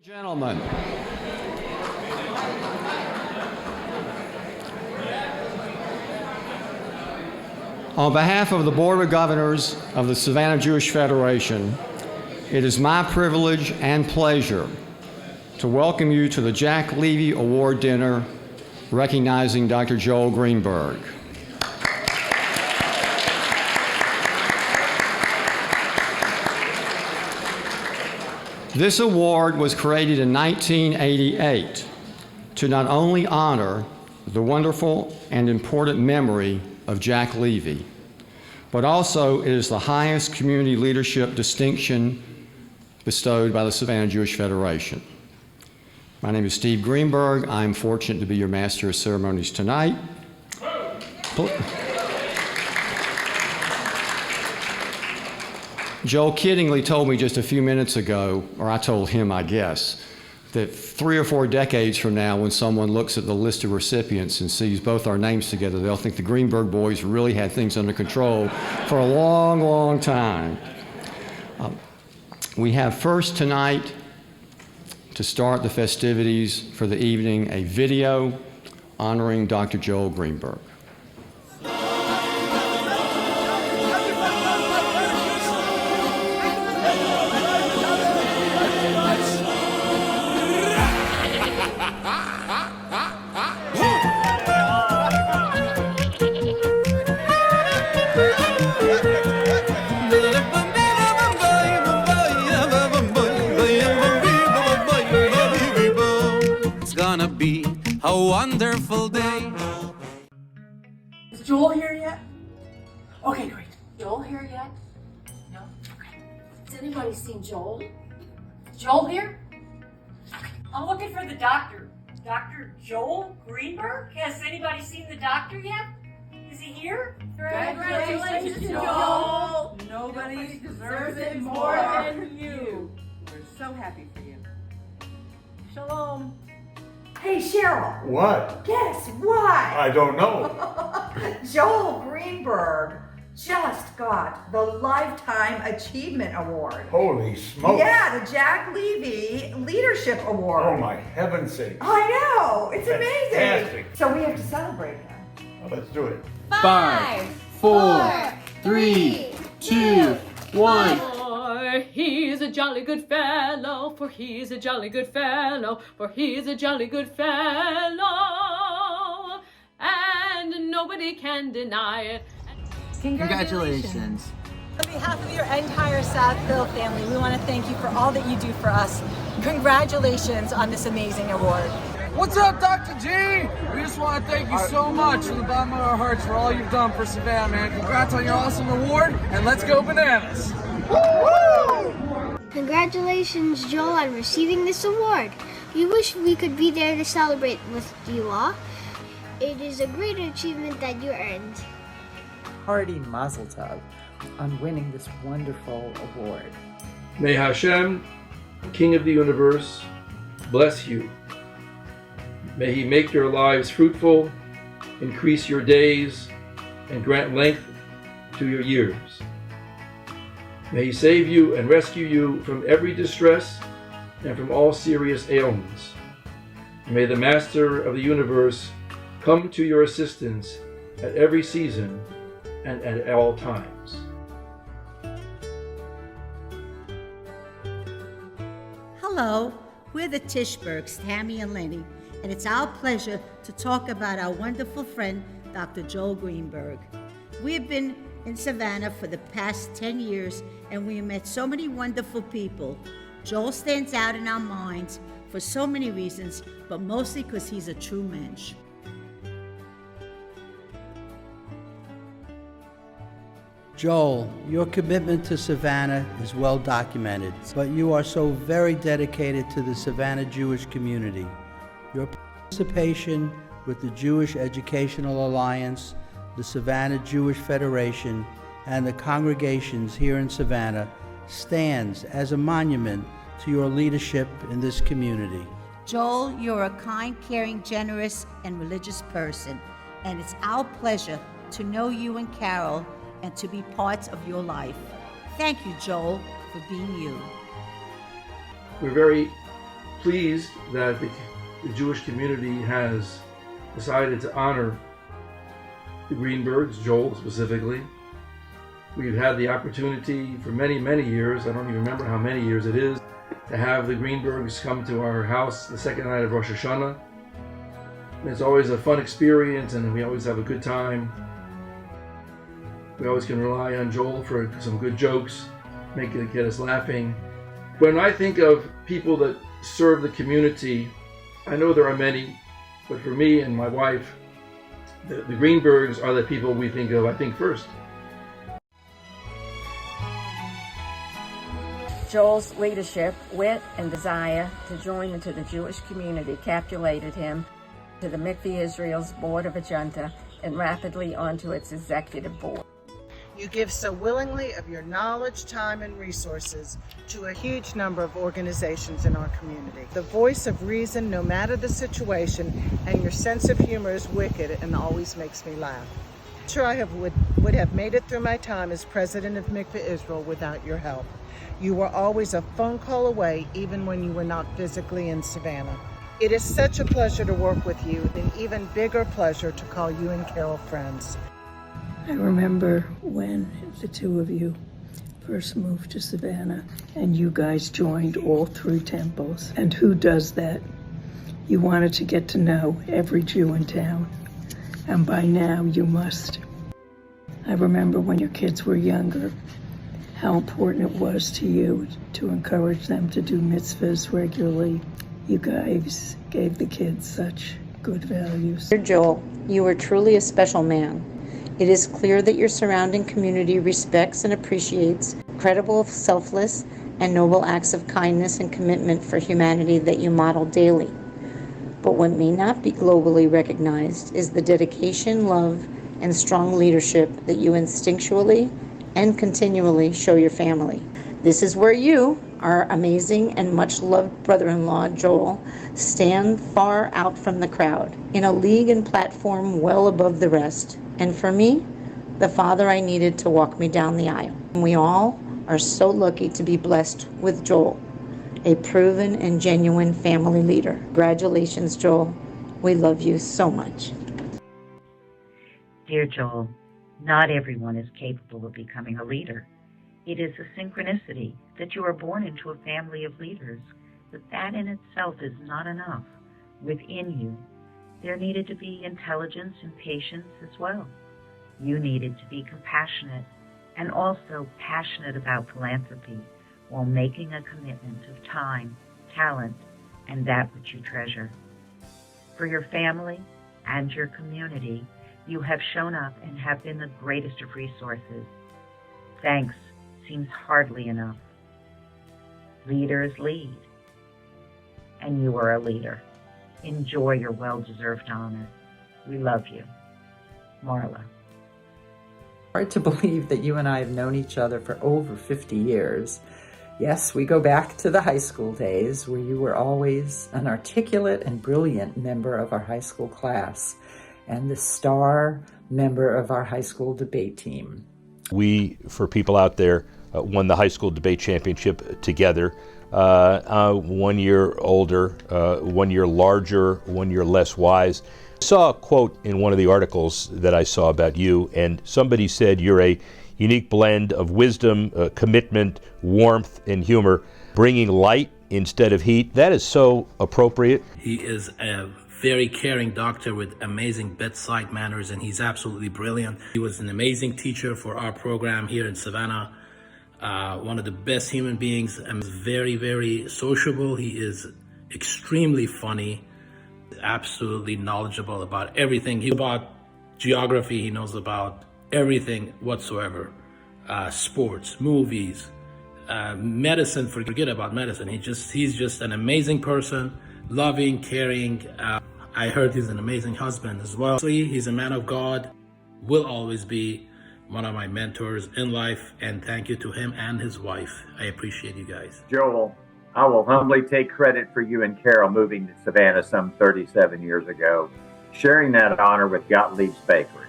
Gentlemen, on behalf of the Board of Governors of the Savannah Jewish Federation, it is my privilege and pleasure to welcome you to the Jack Levy Award Dinner recognizing Dr. Joel Greenberg. This award was created in 1988 to not only honor the wonderful and important memory of Jack Levy, but also it is the highest community leadership distinction bestowed by the Savannah Jewish Federation. My name is Steve Greenberg. I'm fortunate to be your Master of Ceremonies tonight. Joel kiddingly told me just a few minutes ago, or I told him, I guess, that 3 or 4 decades from now, when someone looks at the list of recipients and sees both our names together, they'll think the Greenberg boys really had things under control for a long, long time. We have first tonight, to start the festivities for the evening, a video honoring Dr. Joel Greenberg. A wonderful day. Is Joel here yet? Okay, great. Joel here yet? No? Okay. Has anybody seen Joel? Joel here? Okay. I'm looking for the doctor. Dr. Joel Greenberg? Has anybody seen the doctor yet? Is he here? Congratulations, Joel! Nobody deserves it more than you. We're so happy for you. Shalom. Hey, Cheryl. What? Guess what? I don't know. Joel Greenberg just got the Lifetime Achievement Award. Holy smokes. Yeah, the Jack Levy Leadership Award. Oh, my heaven's sake. I know. It's amazing. Fantastic. So we have to celebrate him. Well, let's do it. 5, 4, 3, 2, 1. For he's a jolly good fellow, for he's a jolly good fellow, for he's a jolly good fellow, and nobody can deny it. Congratulations. On behalf of your entire Southville family, we want to thank you for all that you do for us. Congratulations on this amazing award. What's up, Dr. G? We just want to thank you so much from the bottom of our hearts for all you've done for Savannah, man. Congrats on your awesome award, and let's go bananas. Woo! Congratulations, Joel, on receiving this award. We wish we could be there to celebrate with you all. It is a great achievement that you earned. Hearty mazel tov on winning this wonderful award. May Hashem, King of the universe, bless you. May He make your lives fruitful, increase your days, and grant length to your years. May He save you and rescue you from every distress and from all serious ailments. May the Master of the universe come to your assistance at every season and at all times. Hello, we're the Tishbergs, Tammy and Lenny, and it's our pleasure to talk about our wonderful friend, Dr. Joel Greenberg. We have been in Savannah for the past 10 years, and we have met so many wonderful people. Joel stands out in our minds for so many reasons, but mostly because he's a true mensch. Joel, your commitment to Savannah is well documented, but you are so very dedicated to the Savannah Jewish community. Your participation with the Jewish Educational Alliance, the Savannah Jewish Federation, and the congregations here in Savannah stands as a monument to your leadership in this community. Joel, you're a kind, caring, generous, and religious person, and it's our pleasure to know you and Carol and to be parts of your life. Thank you, Joel, for being you. We're very pleased that the Jewish community has decided to honor the Greenbergs, Joel specifically. We've had the opportunity for many, many years, I don't even remember how many years it is, to have the Greenbergs come to our house the second night of Rosh Hashanah. It's always a fun experience and we always have a good time. We always can rely on Joel for some good jokes, get us laughing. When I think of people that serve the community, I know there are many, but for me and my wife, the Greenbergs are the people we think of, I think, first. Joel's leadership, wit, and desire to join into the Jewish community captivated him to the Mikveh Israel's Board of Adjunta and rapidly onto its executive board. You give so willingly of your knowledge, time, and resources to a huge number of organizations in our community. The voice of reason, no matter the situation, and your sense of humor is wicked and always makes me laugh. Sure, I would have made it through my time as president of Mikveh Israel without your help. You were always a phone call away, even when you were not physically in Savannah. It is such a pleasure to work with you, an even bigger pleasure to call you and Carol friends. I remember when the two of you first moved to Savannah and you guys joined all three temples. And who does that? You wanted to get to know every Jew in town. And by now you must. I remember when your kids were younger, how important it was to you to encourage them to do mitzvahs regularly. You guys gave the kids such good values. Dear Joel, you are truly a special man. It is clear that your surrounding community respects and appreciates credible, selfless, and noble acts of kindness and commitment for humanity that you model daily. But what may not be globally recognized is the dedication, love, and strong leadership that you instinctually and continually show your family. This is where you, our amazing and much-loved brother-in-law, Joel, stand far out from the crowd, in a league and platform well above the rest. And for me, the father I needed to walk me down the aisle. And we all are so lucky to be blessed with Joel, a proven and genuine family leader. Congratulations, Joel. We love you so much. Dear Joel, not everyone is capable of becoming a leader. It is a synchronicity that you are born into a family of leaders, but that in itself is not enough. Within you, there needed to be intelligence and patience as well. You needed to be compassionate and also passionate about philanthropy while making a commitment of time, talent, and that which you treasure. For your family and your community, you have shown up and have been the greatest of resources. Thanks seems hardly enough. Leaders lead, and you are a leader. Enjoy your well-deserved honor. We love you. Marla. Hard to believe that you and I have known each other for over 50 years. Yes, we go back to the high school days where you were always an articulate and brilliant member of our high school class and the star member of our high school debate team. We, for people out there, won the high school debate championship together. 1 year older, 1 year larger, 1 year less wise. I saw a quote in one of the articles that I saw about you, and somebody said you're a unique blend of wisdom, commitment, warmth, and humor, bringing light instead of heat. That is so appropriate. He is a very caring doctor with amazing bedside manners, and he's absolutely brilliant. He was an amazing teacher for our program here in Savannah. One of the best human beings, and very, very sociable. He is extremely funny, absolutely knowledgeable about everything. He knows about geography, he knows about everything whatsoever. Sports, movies, medicine, forget about medicine. He's just an amazing person, loving, caring. I heard he's an amazing husband as well. He's a man of God, will always be one of my mentors in life, and thank you to him and his wife. I appreciate you guys. Joel, I will humbly take credit for you and Carol moving to Savannah some 37 years ago, sharing that honor with Gottlieb's Bakery.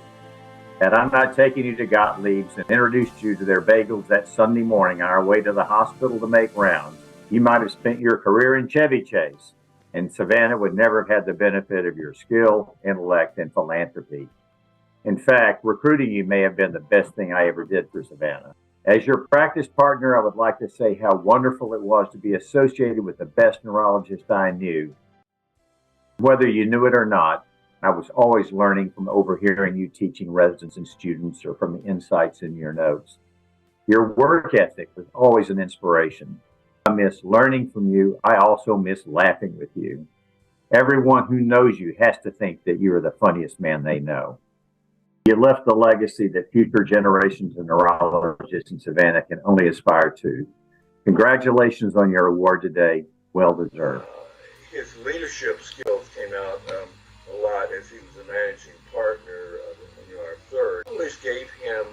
Had I not taken you to Gottlieb's and introduced you to their bagels that Sunday morning on our way to the hospital to make rounds, You might have spent your career in Chevy Chase, and Savannah would never have had the benefit of your skill, intellect, and philanthropy. In fact, recruiting you may have been the best thing I ever did for Savannah. As your practice partner, I would like to say how wonderful it was to be associated with the best neurologist I knew. Whether you knew it or not, I was always learning from overhearing you teaching residents and students or from the insights in your notes. Your work ethic was always an inspiration. I miss learning from you. I also miss laughing with you. Everyone who knows you has to think that you are the funniest man they know. You left a legacy that future generations of neurologists in Savannah can only aspire to. Congratulations on your award today. Well deserved. His leadership skills came out a lot as he was a managing partner of our third. I always gave him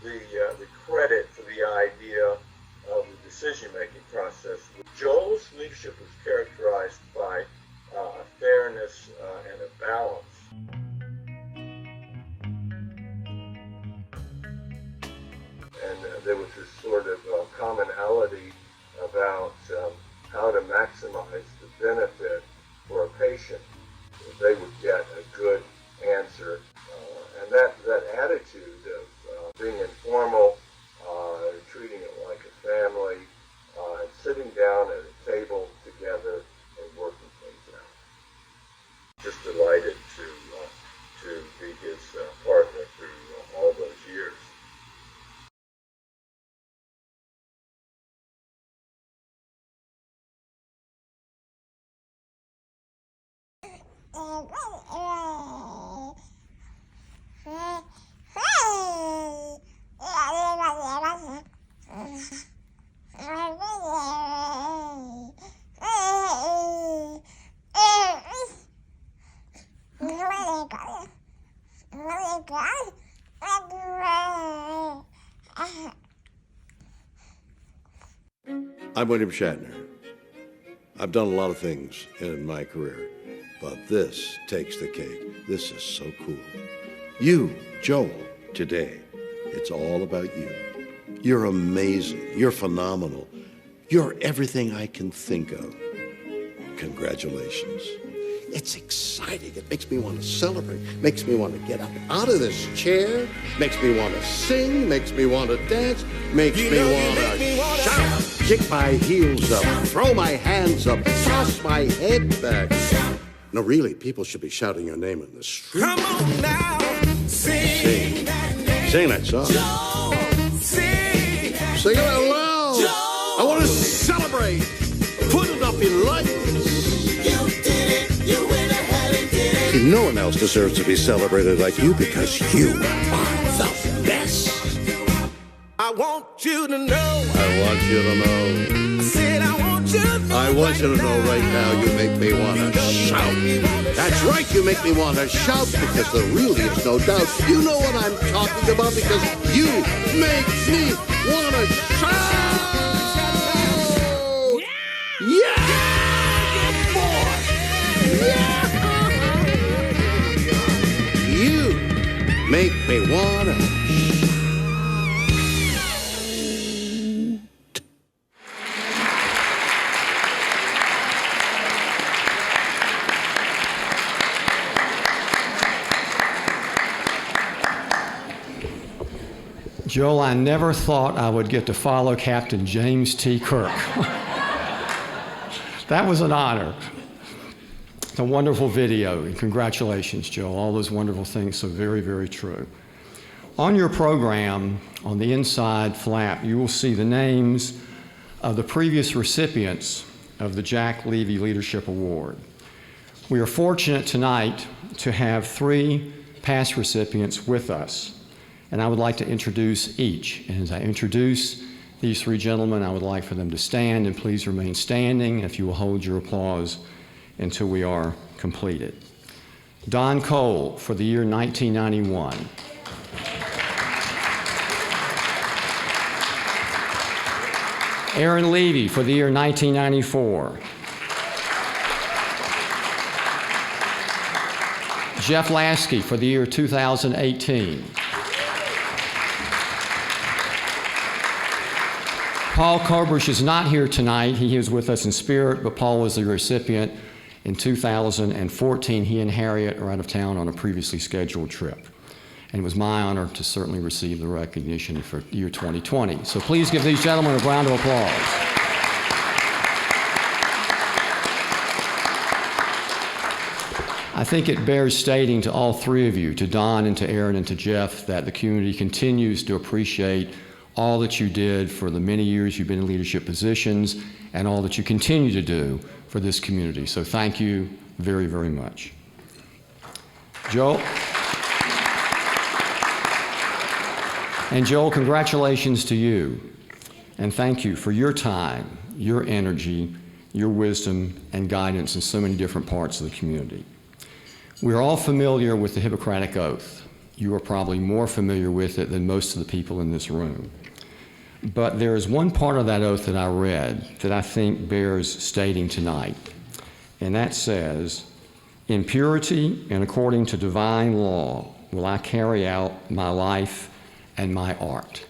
the credit for the idea of the decision-making process. Joel's leadership was characterized by a fairness and a balance. And there was this sort of commonality about how to maximize the benefit for a patient. They would get a good answer. And that attitude of being informal, treating it like a family, and sitting down at a table together and working things out. Just delighted to be his partner through all those years. I'm William Shatner. I've done a lot of things in my career, but this takes the cake. This is so cool. You, Joel, today, it's all about you. You're amazing. You're phenomenal. You're everything I can think of. Congratulations. It's exciting. It makes me want to celebrate. Makes me want to get up out of this chair. Makes me want to sing. Makes me want to dance. Makes me want to shout. Kick my heels up. Throw my hands up. Toss my head back. No, really, people should be shouting your name in the street. Come on now. Sing that song. Sing it out loud. I want to celebrate. Put it up in lights. No one else deserves to be celebrated like you because you are the best. I want you to know. I want you to know. I said I want you to know. I want you to know right now you make me want to shout. That's right, you make me want to shout because there really is no doubt. You know what I'm talking about because you make me want to shout. Yeah, boy. Yeah. You make me wanna. Joel, I never thought I would get to follow Captain James T. Kirk. That was an honor. It's a wonderful video, and congratulations, Joel. All those wonderful things, so very, very true. On your program, on the inside flap, you will see the names of the previous recipients of the Jack Levy Leadership Award. We are fortunate tonight to have 3 past recipients with us, and I would like to introduce each. And as I introduce these 3 gentlemen, I would like for them to stand, and please remain standing if you will hold your applause until we are completed. Don Cole for the year 1991. Aaron Levy for the year 1994. Jeff Lasky for the year 2018. Paul Kobush is not here tonight. He is with us in spirit, but Paul was the recipient. In 2014, he and Harriet are out of town on a previously scheduled trip. And it was my honor to certainly receive the recognition for year 2020. So please give these gentlemen a round of applause. I think it bears stating to all three of you, to Don and to Aaron and to Jeff, that the community continues to appreciate all that you did for the many years you've been in leadership positions and all that you continue to do for this community. So thank you very, very much. Joel. And Joel, congratulations to you. And thank you for your time, your energy, your wisdom, and guidance in so many different parts of the community. We're all familiar with the Hippocratic Oath. You are probably more familiar with it than most of the people in this room. But there is one part of that oath that I read that I think bears stating tonight. And that says, "In purity and according to divine law will I carry out my life and my art."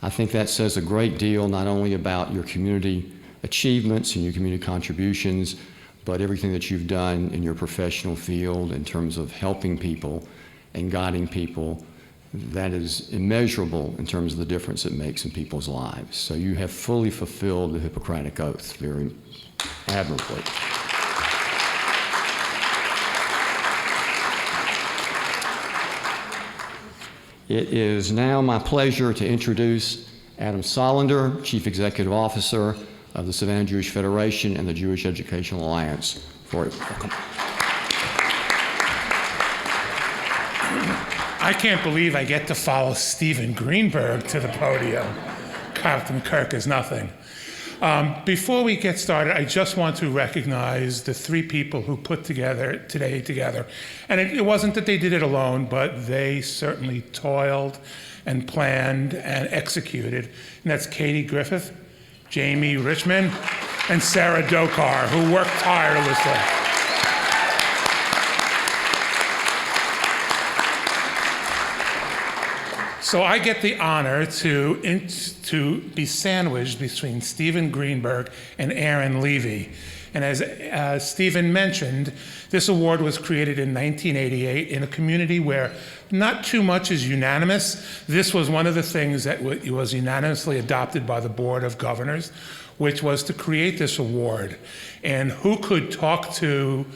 I think that says a great deal not only about your community achievements and your community contributions, but everything that you've done in your professional field in terms of helping people and guiding people. That is immeasurable in terms of the difference it makes in people's lives. So you have fully fulfilled the Hippocratic Oath very admirably. It is now my pleasure to introduce Adam Solander, Chief Executive Officer of the Savannah Jewish Federation and the Jewish Educational Alliance. For it. I can't believe I get to follow Stephen Greenberg to the podium. Captain Kirk is nothing. Before we get started, I just want to recognize the three people who put today together. And it wasn't that they did it alone, but they certainly toiled and planned and executed. And that's Katie Griffith, Jamie Richmond, and Sarah Dokar, who worked tirelessly. So I get the honor to be sandwiched between Stephen Greenberg and Aaron Levy. And as Stephen mentioned, this award was created in 1988 in a community where not too much is unanimous. This was one of the things that was unanimously adopted by the Board of Governors, which was to create this award. And who could talk to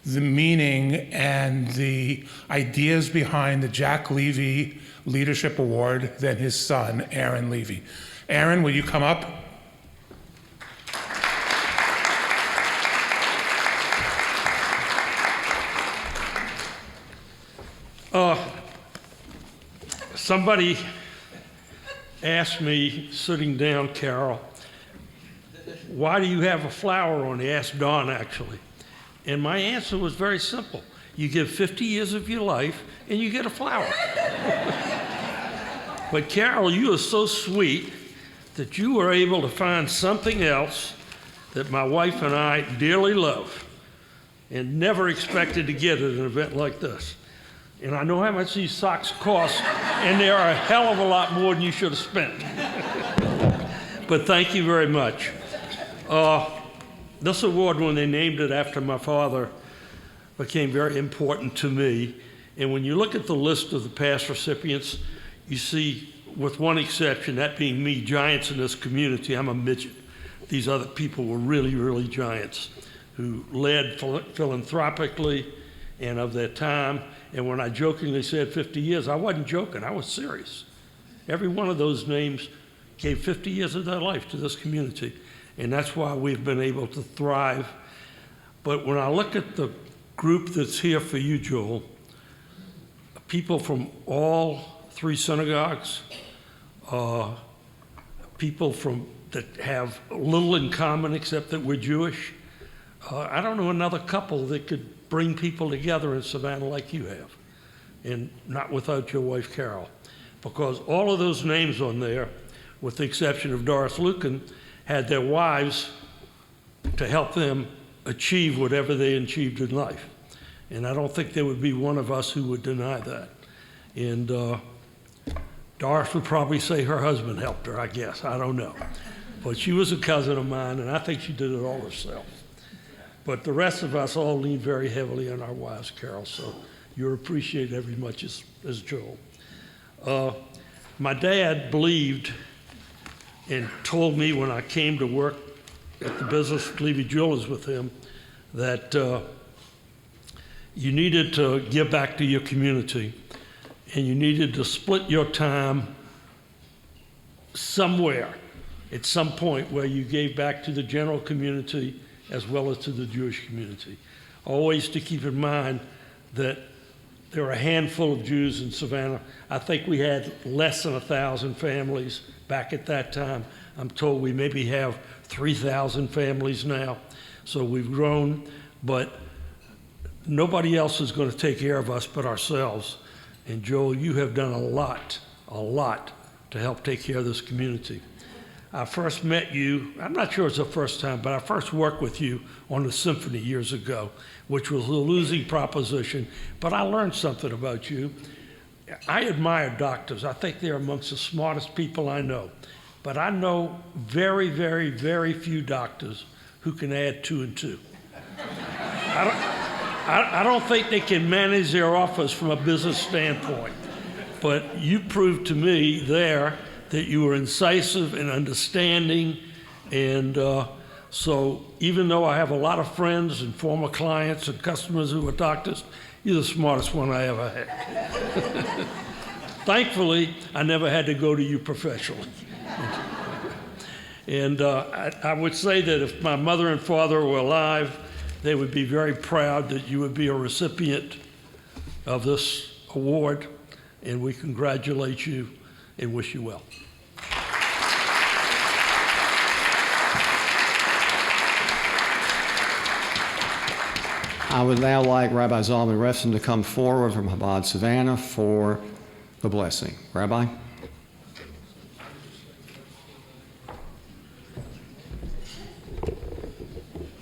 the meaning and the ideas behind the Jack Levy Leadership Award than his son, Aaron Levy. Aaron, will you come up? Somebody asked me, sitting down, Carol, why do you have a flower on? He asked Don, actually. And my answer was very simple. You give 50 years of your life, and you get a flower. But Carol, you are so sweet that you were able to find something else that my wife and I dearly love and never expected to get at an event like this. And I know how much these socks cost, and they are a hell of a lot more than you should have spent. But thank you very much. This award, when they named it after my father, became very important to me. And when you look at the list of the past recipients, you see, with one exception, that being me, giants in this community. I'm a midget. These other people were really, really giants who led philanthropically and of their time. And when I jokingly said 50 years, I wasn't joking, I was serious. Every one of those names gave 50 years of their life to this community. And that's why we've been able to thrive. But when I look at the group that's here for you, Joel, people from all three synagogues, people that have little in common except that we're Jewish. I don't know another couple that could bring people together in Savannah like you have, and not without your wife, Carol. Because all of those names on there, with the exception of Doris Lucan, had their wives to help them achieve whatever they achieved in life. And I don't think there would be one of us who would deny that. And Doris would probably say her husband helped her, I guess. I don't know. But she was a cousin of mine, and I think she did it all herself. But the rest of us all lean very heavily on our wives, Carol, so you're appreciated every much as Joel. My dad believed and told me when I came to work at the business, Levy Jewelers with him, that you needed to give back to your community, and you needed to split your time somewhere at some point where you gave back to the general community as well as to the Jewish community. Always to keep in mind that there were a handful of Jews in Savannah. I think we had less than 1,000 families back at that time. I'm told we maybe have 3,000 families now. So we've grown, but nobody else is going to take care of us but ourselves. And Joel, you have done a lot to help take care of this community. I first met you, I'm not sure it's the first time, but I first worked with you on the symphony years ago, which was a losing proposition, but I learned something about you. I admire doctors. I think they're amongst the smartest people I know. But I know very, very, very few doctors who can add 2 and 2. I don't think they can manage their office from a business standpoint. But you proved to me there that you were incisive and understanding. And so even though I have a lot of friends and former clients and customers who are doctors, you're the smartest one I ever had. Thankfully, I never had to go to you professionally. And I would say that if my mother and father were alive, they would be very proud that you would be a recipient of this award, and we congratulate you and wish you well. I would now like Rabbi Zalman Refson to come forward from Chabad Savannah for the blessing. Rabbi?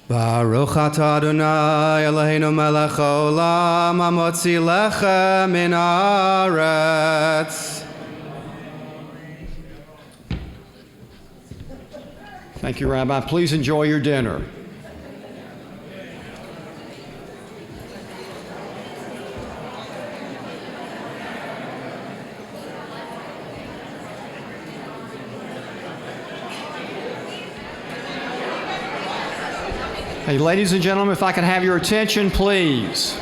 Baruch atah Adonai Eloheinu melech haolam hamotzi lechem min haaretz. Thank you, Rabbi. Please enjoy your dinner. Hey, ladies and gentlemen, if I can have your attention, please.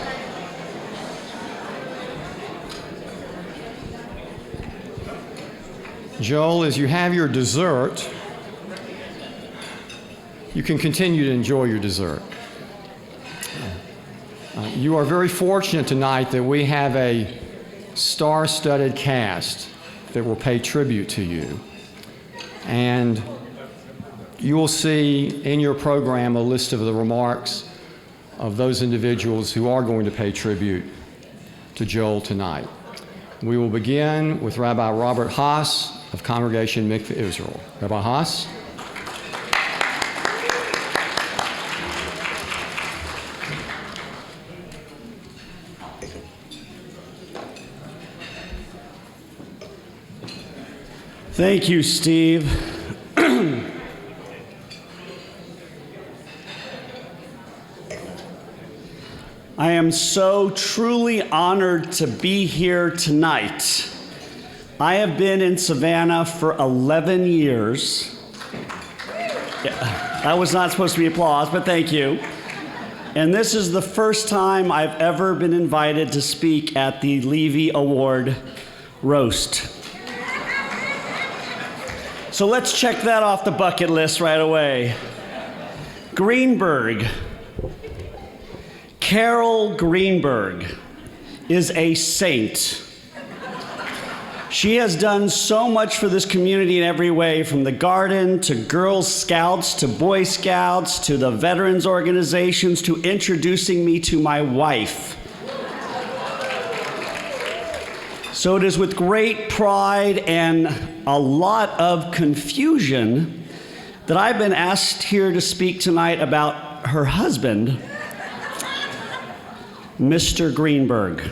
Joel, as you have your dessert, you can continue to enjoy your dessert. You are very fortunate tonight that we have a star-studded cast that will pay tribute to you. And you will see in your program a list of the remarks of those individuals who are going to pay tribute to Joel tonight. We will begin with Rabbi Robert Haas of Congregation Mikveh Israel. Rabbi Haas. Thank you, Steve. I am so truly honored to be here tonight. I have been in Savannah for 11 years. Yeah, that was not supposed to be applause, but thank you. And this is the first time I've ever been invited to speak at the Levy Award roast. So let's check that off the bucket list right away. Greenberg. Carol Greenberg is a saint. She has done so much for this community in every way, from the garden to Girl Scouts to Boy Scouts to the veterans organizations to introducing me to my wife. So it is with great pride and a lot of confusion that I've been asked here to speak tonight about her husband, Mr. Greenberg.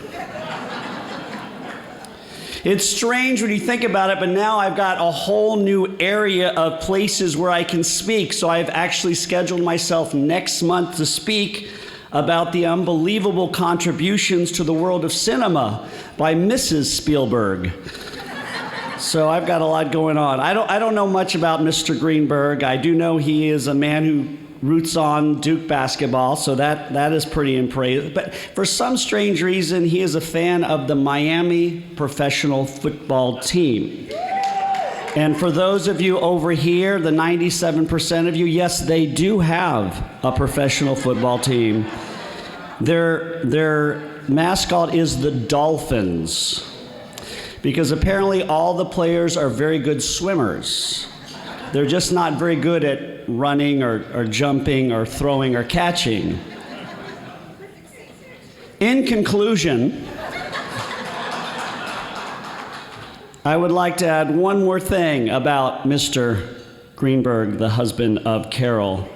It's strange when you think about it, but now I've got a whole new area of places where I can speak. So I've actually scheduled myself next month to speak about the unbelievable contributions to the world of cinema by Mrs. Spielberg. So I've got a lot going on. I don't know much about Mr. Greenberg. I do know he is a man who roots on Duke basketball, so that is pretty impressive. But for some strange reason, he is a fan of the Miami professional football team. And for those of you over here, the 97% of you, yes, they do have a professional football team. Their mascot is the Dolphins, because apparently all the players are very good swimmers. They're just not very good at running or jumping or throwing or catching. In conclusion, I would like to add one more thing about Mr. Greenberg, the husband of Carol.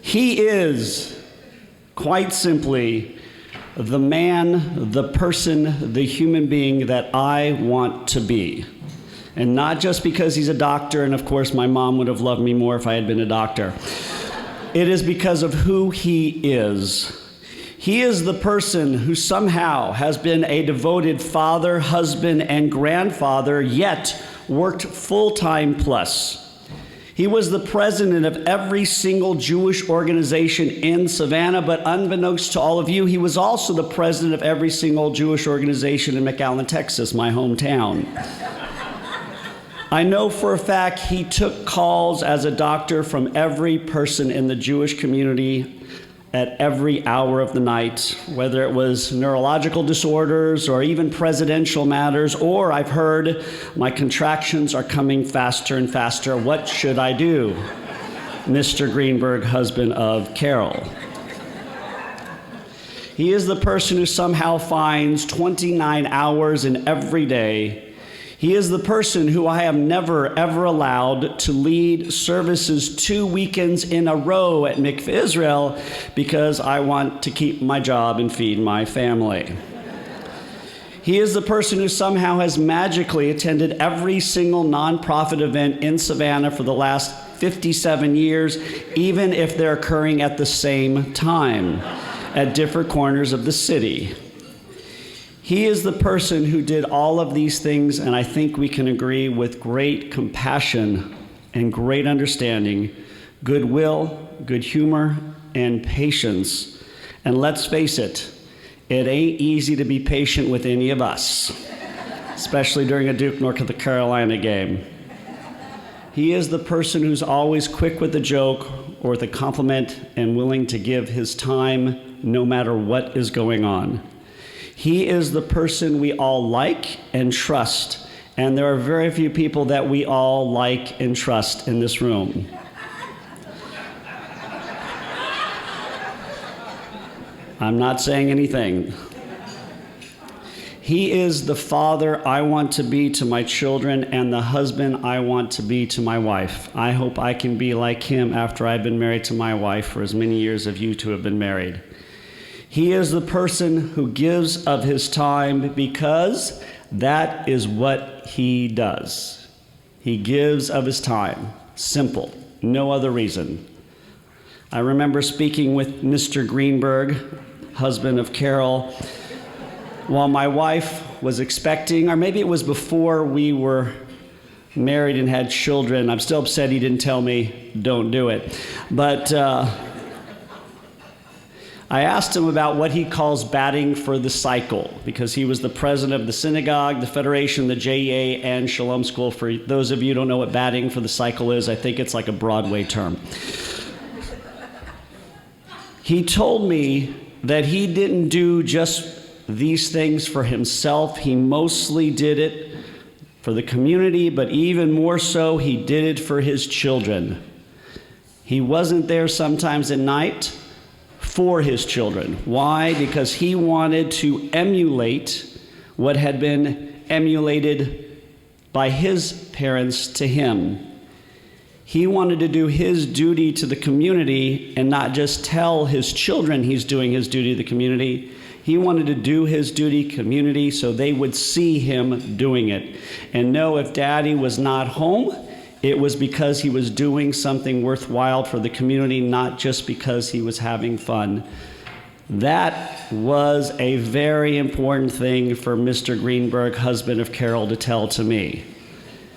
He is, quite simply, the man, the person, the human being that I want to be. And not just because he's a doctor, and of course my mom would have loved me more if I had been a doctor. It is because of who he is. He is the person who somehow has been a devoted father, husband, and grandfather, yet worked full-time plus. He was the president of every single Jewish organization in Savannah, but unbeknownst to all of you, he was also the president of every single Jewish organization in McAllen, Texas, my hometown. I know for a fact he took calls as a doctor from every person in the Jewish community at every hour of the night, whether it was neurological disorders or even presidential matters, or I've heard my contractions are coming faster and faster. What should I do? Mr. Greenberg, husband of Carol. He is the person who somehow finds 29 hours in every day. He is the person who I have never, ever allowed to lead services 2 weekends in a row at Mikveh Israel because I want to keep my job and feed my family. He is the person who somehow has magically attended every single nonprofit event in Savannah for the last 57 years, even if they're occurring at the same time at different corners of the city. He is the person who did all of these things, and I think we can agree, with great compassion and great understanding, goodwill, good humor, and patience. And let's face it, it ain't easy to be patient with any of us, especially during a Duke North Carolina game. He is the person who's always quick with a joke or with a compliment and willing to give his time no matter what is going on. He is the person we all like and trust, and there are very few people that we all like and trust in this room. I'm not saying anything. He is the father I want to be to my children and the husband I want to be to my wife. I hope I can be like him after I've been married to my wife for as many years as you two have been married. He is the person who gives of his time because that is what he does. He gives of his time. Simple. No other reason. I remember speaking with Mr. Greenberg, husband of Carol, while my wife was expecting, or maybe it was before we were married and had children. I'm still upset he didn't tell me, don't do it. But I asked him about what he calls batting for the cycle, because he was the president of the synagogue, the federation, the JEA, and Shalom School. For those of you who don't know what batting for the cycle is, I think it's like a Broadway term. He told me that he didn't do just these things for himself. He mostly did it for the community, but even more so, he did it for his children. He wasn't there sometimes at night for his children. Why? Because he wanted to emulate what had been emulated by his parents to him. He wanted to do his duty to the community and not just tell his children he's doing his duty to the community. He wanted to do his duty community so they would see him doing it and know if Daddy was not home, it was because he was doing something worthwhile for the community, not just because he was having fun. That was a very important thing for Mr. Greenberg, husband of Carol, to tell to me,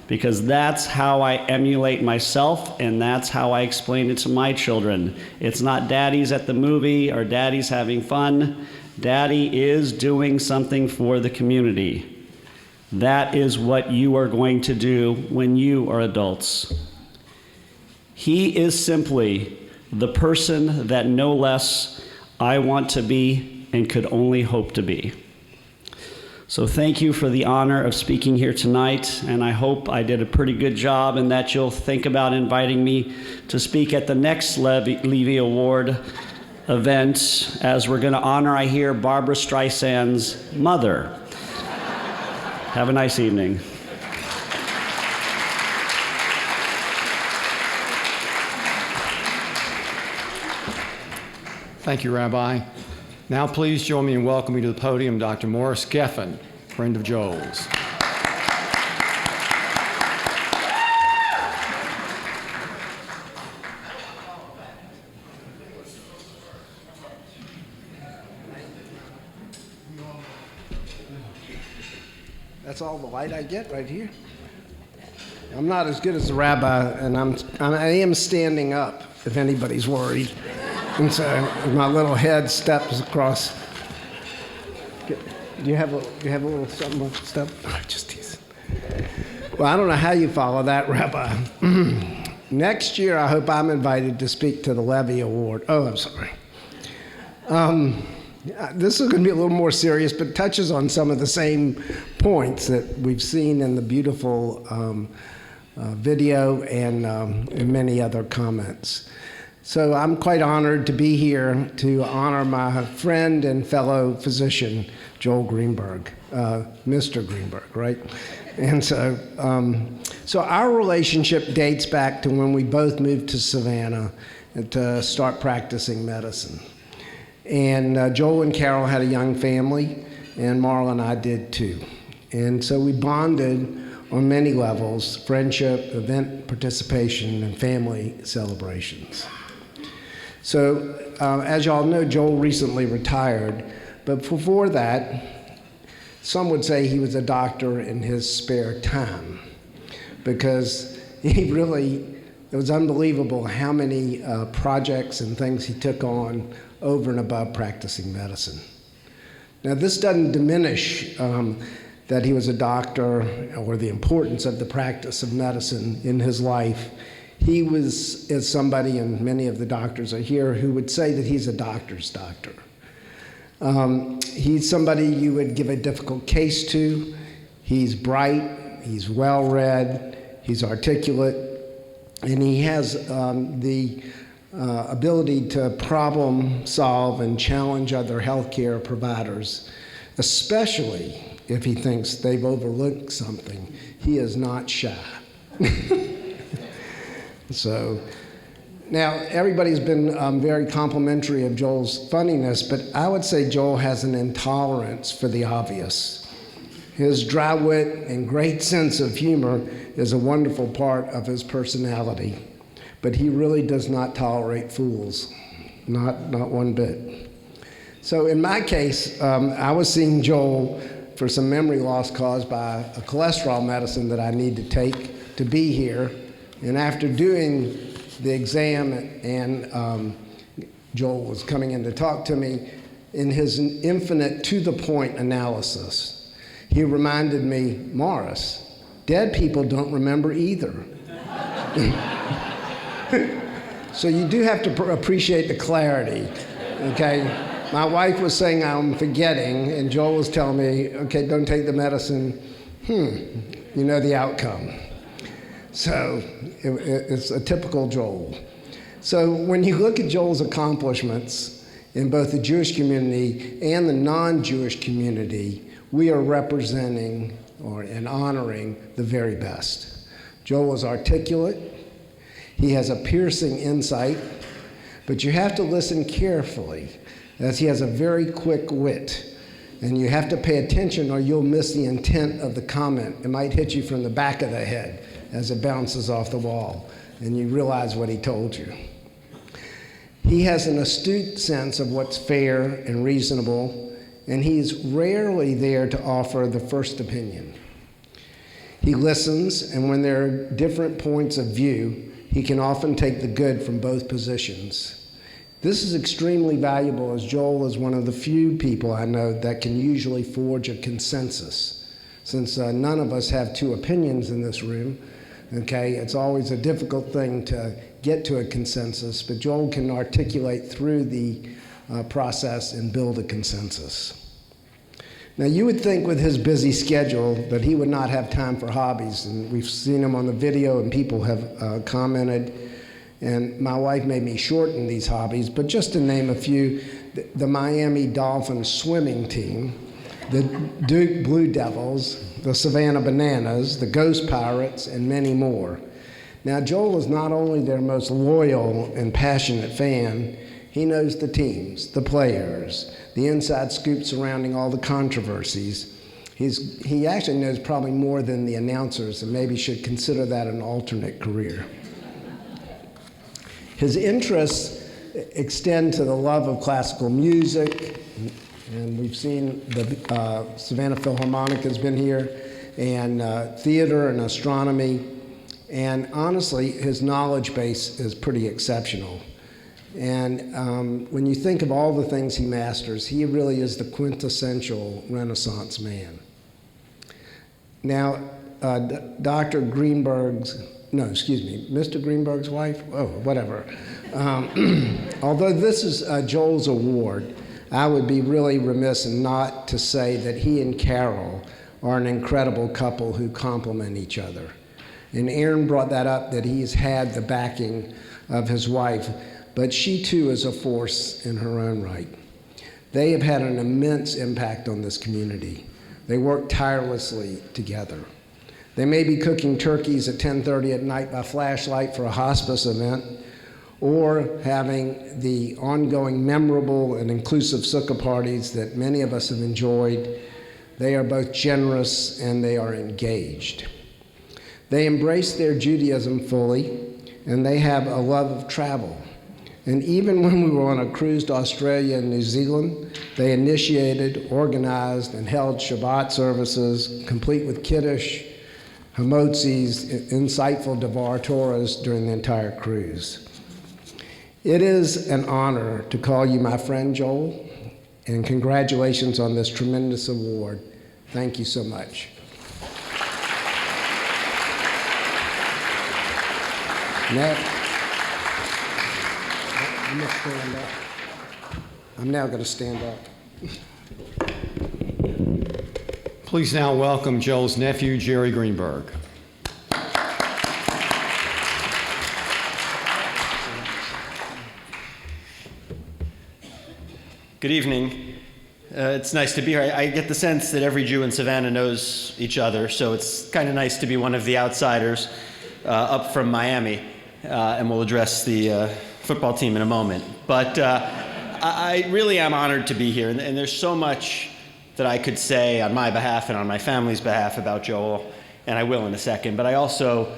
because that's how I emulate myself, and that's how I explain it to my children. It's not Daddy's at the movie or Daddy's having fun. Daddy is doing something for the community. That is what you are going to do when you are adults. He is simply the person that no less I want to be and could only hope to be. So thank you for the honor of speaking here tonight, and I hope I did a pretty good job and that you'll think about inviting me to speak at the next Levy Award event, as we're going to honor, I hear, Barbra Streisand's mother. Have a nice evening. Thank you, Rabbi. Now please join me in welcoming to the podium Dr. Morris Geffen, friend of Joel's. That's all the light I get right here. I'm not as good as the rabbi, and I am standing up, if anybody's worried. And so my little head steps across. Do you have a little something step? Oh, just teasing. Well, I don't know how you follow that, Rabbi. Next year, I hope I'm invited to speak to the Levy Award. Oh, I'm sorry. This is going to be a little more serious, but touches on some of the same points that we've seen in the beautiful video and many other comments. So I'm quite honored to be here to honor my friend and fellow physician, Joel Greenberg, Mr. Greenberg, right? And so, so our relationship dates back to when we both moved to Savannah to start practicing medicine. And Joel and Carol had a young family, and Marla and I did too. And so we bonded on many levels: friendship, event participation, and family celebrations. So, as y'all know, Joel recently retired, but before that, some would say he was a doctor in his spare time, because it was unbelievable how many projects and things he took on over and above practicing medicine. Now, this doesn't diminish that he was a doctor or the importance of the practice of medicine in his life. He was, as somebody, and many of the doctors are here, who would say that he's a doctor's doctor. He's somebody you would give a difficult case to. He's bright, he's well-read, he's articulate, and he has the ability to problem solve and challenge other healthcare providers, especially if he thinks they've overlooked something. He is not shy. So, now everybody's been very complimentary of Joel's funniness, but I would say Joel has an intolerance for the obvious. His dry wit and great sense of humor is a wonderful part of his personality, but he really does not tolerate fools, not one bit. So in my case, I was seeing Joel for some memory loss caused by a cholesterol medicine that I need to take to be here. And after doing the exam, and Joel was coming in to talk to me, in his infinite to-the-point analysis, he reminded me, Morris, dead people don't remember either. So you do have to appreciate the clarity, okay? My wife was saying I'm forgetting, and Joel was telling me, okay, don't take the medicine. You know the outcome. So it's a typical Joel. So when you look at Joel's accomplishments in both the Jewish community and the non-Jewish community, we are representing and honoring the very best. Joel is articulate. He has a piercing insight, but you have to listen carefully as he has a very quick wit. And you have to pay attention or you'll miss the intent of the comment. It might hit you from the back of the head as it bounces off the wall, and you realize what he told you. He has an astute sense of what's fair and reasonable, and he's rarely there to offer the first opinion. He listens, and when there are different points of view, he can often take the good from both positions. This is extremely valuable, as Joel is one of the few people I know that can usually forge a consensus. Since none of us have two opinions in this room, okay, it's always a difficult thing to get to a consensus, but Joel can articulate through the process and build a consensus. Now, you would think with his busy schedule that he would not have time for hobbies, and we've seen him on the video and people have commented. And my wife made me shorten these hobbies, but just to name a few, the Miami Dolphins swimming team, the Duke Blue Devils, the Savannah Bananas, the Ghost Pirates, and many more. Now, Joel is not only their most loyal and passionate fan, he knows the teams, the players, the inside scoop surrounding all the controversies. He actually knows probably more than the announcers and maybe should consider that an alternate career. His interests extend to the love of classical music, and we've seen the Savannah Philharmonic has been here, and theater and astronomy, and honestly, his knowledge base is pretty exceptional. And when you think of all the things he masters, he really is the quintessential Renaissance man. Now, Dr. Greenberg's, no, excuse me, Mr. Greenberg's wife? Oh, whatever. Although this is Joel's award, I would be really remiss not to say that he and Carol are an incredible couple who complement each other. And Aaron brought that up, that he's had the backing of his wife, but she too is a force in her own right. They have had an immense impact on this community. They work tirelessly together. They may be cooking turkeys at 10:30 at night by flashlight for a hospice event, or having the ongoing memorable and inclusive sukkah parties that many of us have enjoyed. They are both generous and they are engaged. They embrace their Judaism fully, and they have a love of travel. And even when we were on a cruise to Australia and New Zealand, they initiated, organized, and held Shabbat services, complete with Kiddush, Hamotzis, insightful Devar Torahs during the entire cruise. It is an honor to call you my friend, Joel, and congratulations on this tremendous award. Thank you so much. Now, I'm now going to stand up. Please now welcome Joel's nephew, Jerry Greenberg. Good evening. It's nice to be here. I get the sense that every Jew in Savannah knows each other, so it's kind of nice to be one of the outsiders up from Miami, and we'll address the football team in a moment. But I really am honored to be here, and there's so much that I could say on my behalf and on my family's behalf about Joel, and I will in a second. But I also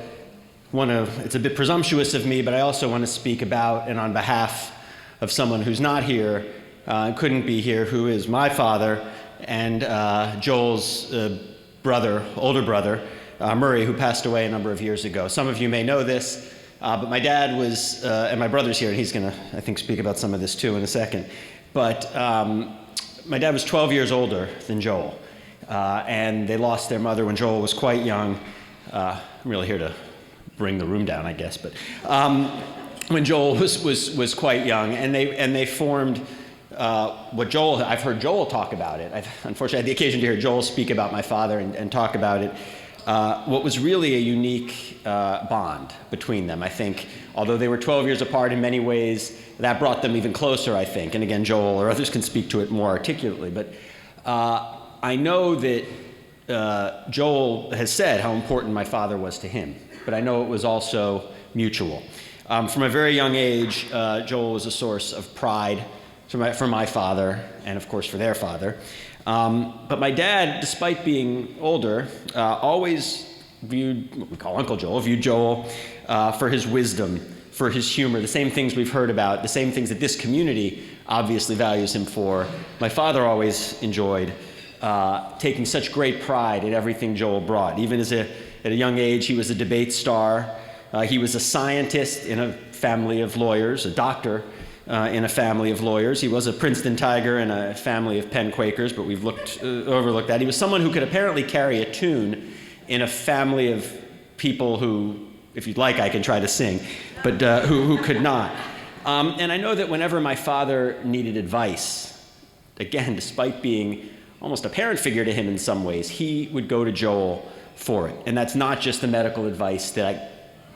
want to, it's a bit presumptuous of me, but I also want to speak about and on behalf of someone who's not here, couldn't be here, who is my father and Joel's brother, older brother, Murray, who passed away a number of years ago. Some of you may know this, but my dad was, and my brother's here, and he's going to, I think, speak about some of this too in a second. But my dad was 12 years older than Joel, and they lost their mother when Joel was quite young. I'm really here to bring the room down, I guess, but when Joel was quite young, and they formed what Joel, I've heard Joel talk about it. I've unfortunately had the occasion to hear Joel speak about my father and talk about it. What was really a unique bond between them, I think. Although they were 12 years apart in many ways, that brought them even closer, I think. And again, Joel or others can speak to it more articulately. But I know that Joel has said how important my father was to him. But I know it was also mutual. From a very young age, Joel was a source of pride for my father, and of course for their father. But my dad, despite being older, always viewed, what we call Uncle Joel, viewed Joel for his wisdom, for his humor, the same things we've heard about, the same things that this community obviously values him for. My father always enjoyed taking such great pride in everything Joel brought. Even at a young age, he was a debate star. He was a scientist in a family of lawyers, a doctor in a family of lawyers. He was a Princeton Tiger in a family of Penn Quakers, but we've overlooked that. He was someone who could apparently carry a tune in a family of people who, if you'd like, I can try to sing, but who could not. And I know that whenever my father needed advice, again, despite being almost a parent figure to him in some ways, he would go to Joel for it. And that's not just the medical advice that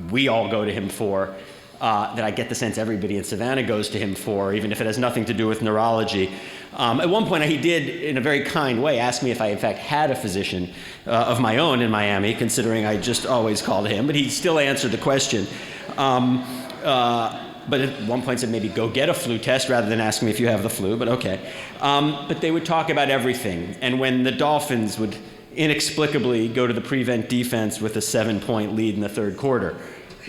we all go to him for, that I get the sense everybody in Savannah goes to him for, even if it has nothing to do with neurology. At one point, he did, in a very kind way, ask me if I, in fact, had a physician of my own in Miami, considering I just always called him, but he still answered the question. But at one point said, maybe go get a flu test rather than ask me if you have the flu, but okay. But they would talk about everything. And when the Dolphins would inexplicably go to the prevent defense with a 7-point lead in the third quarter,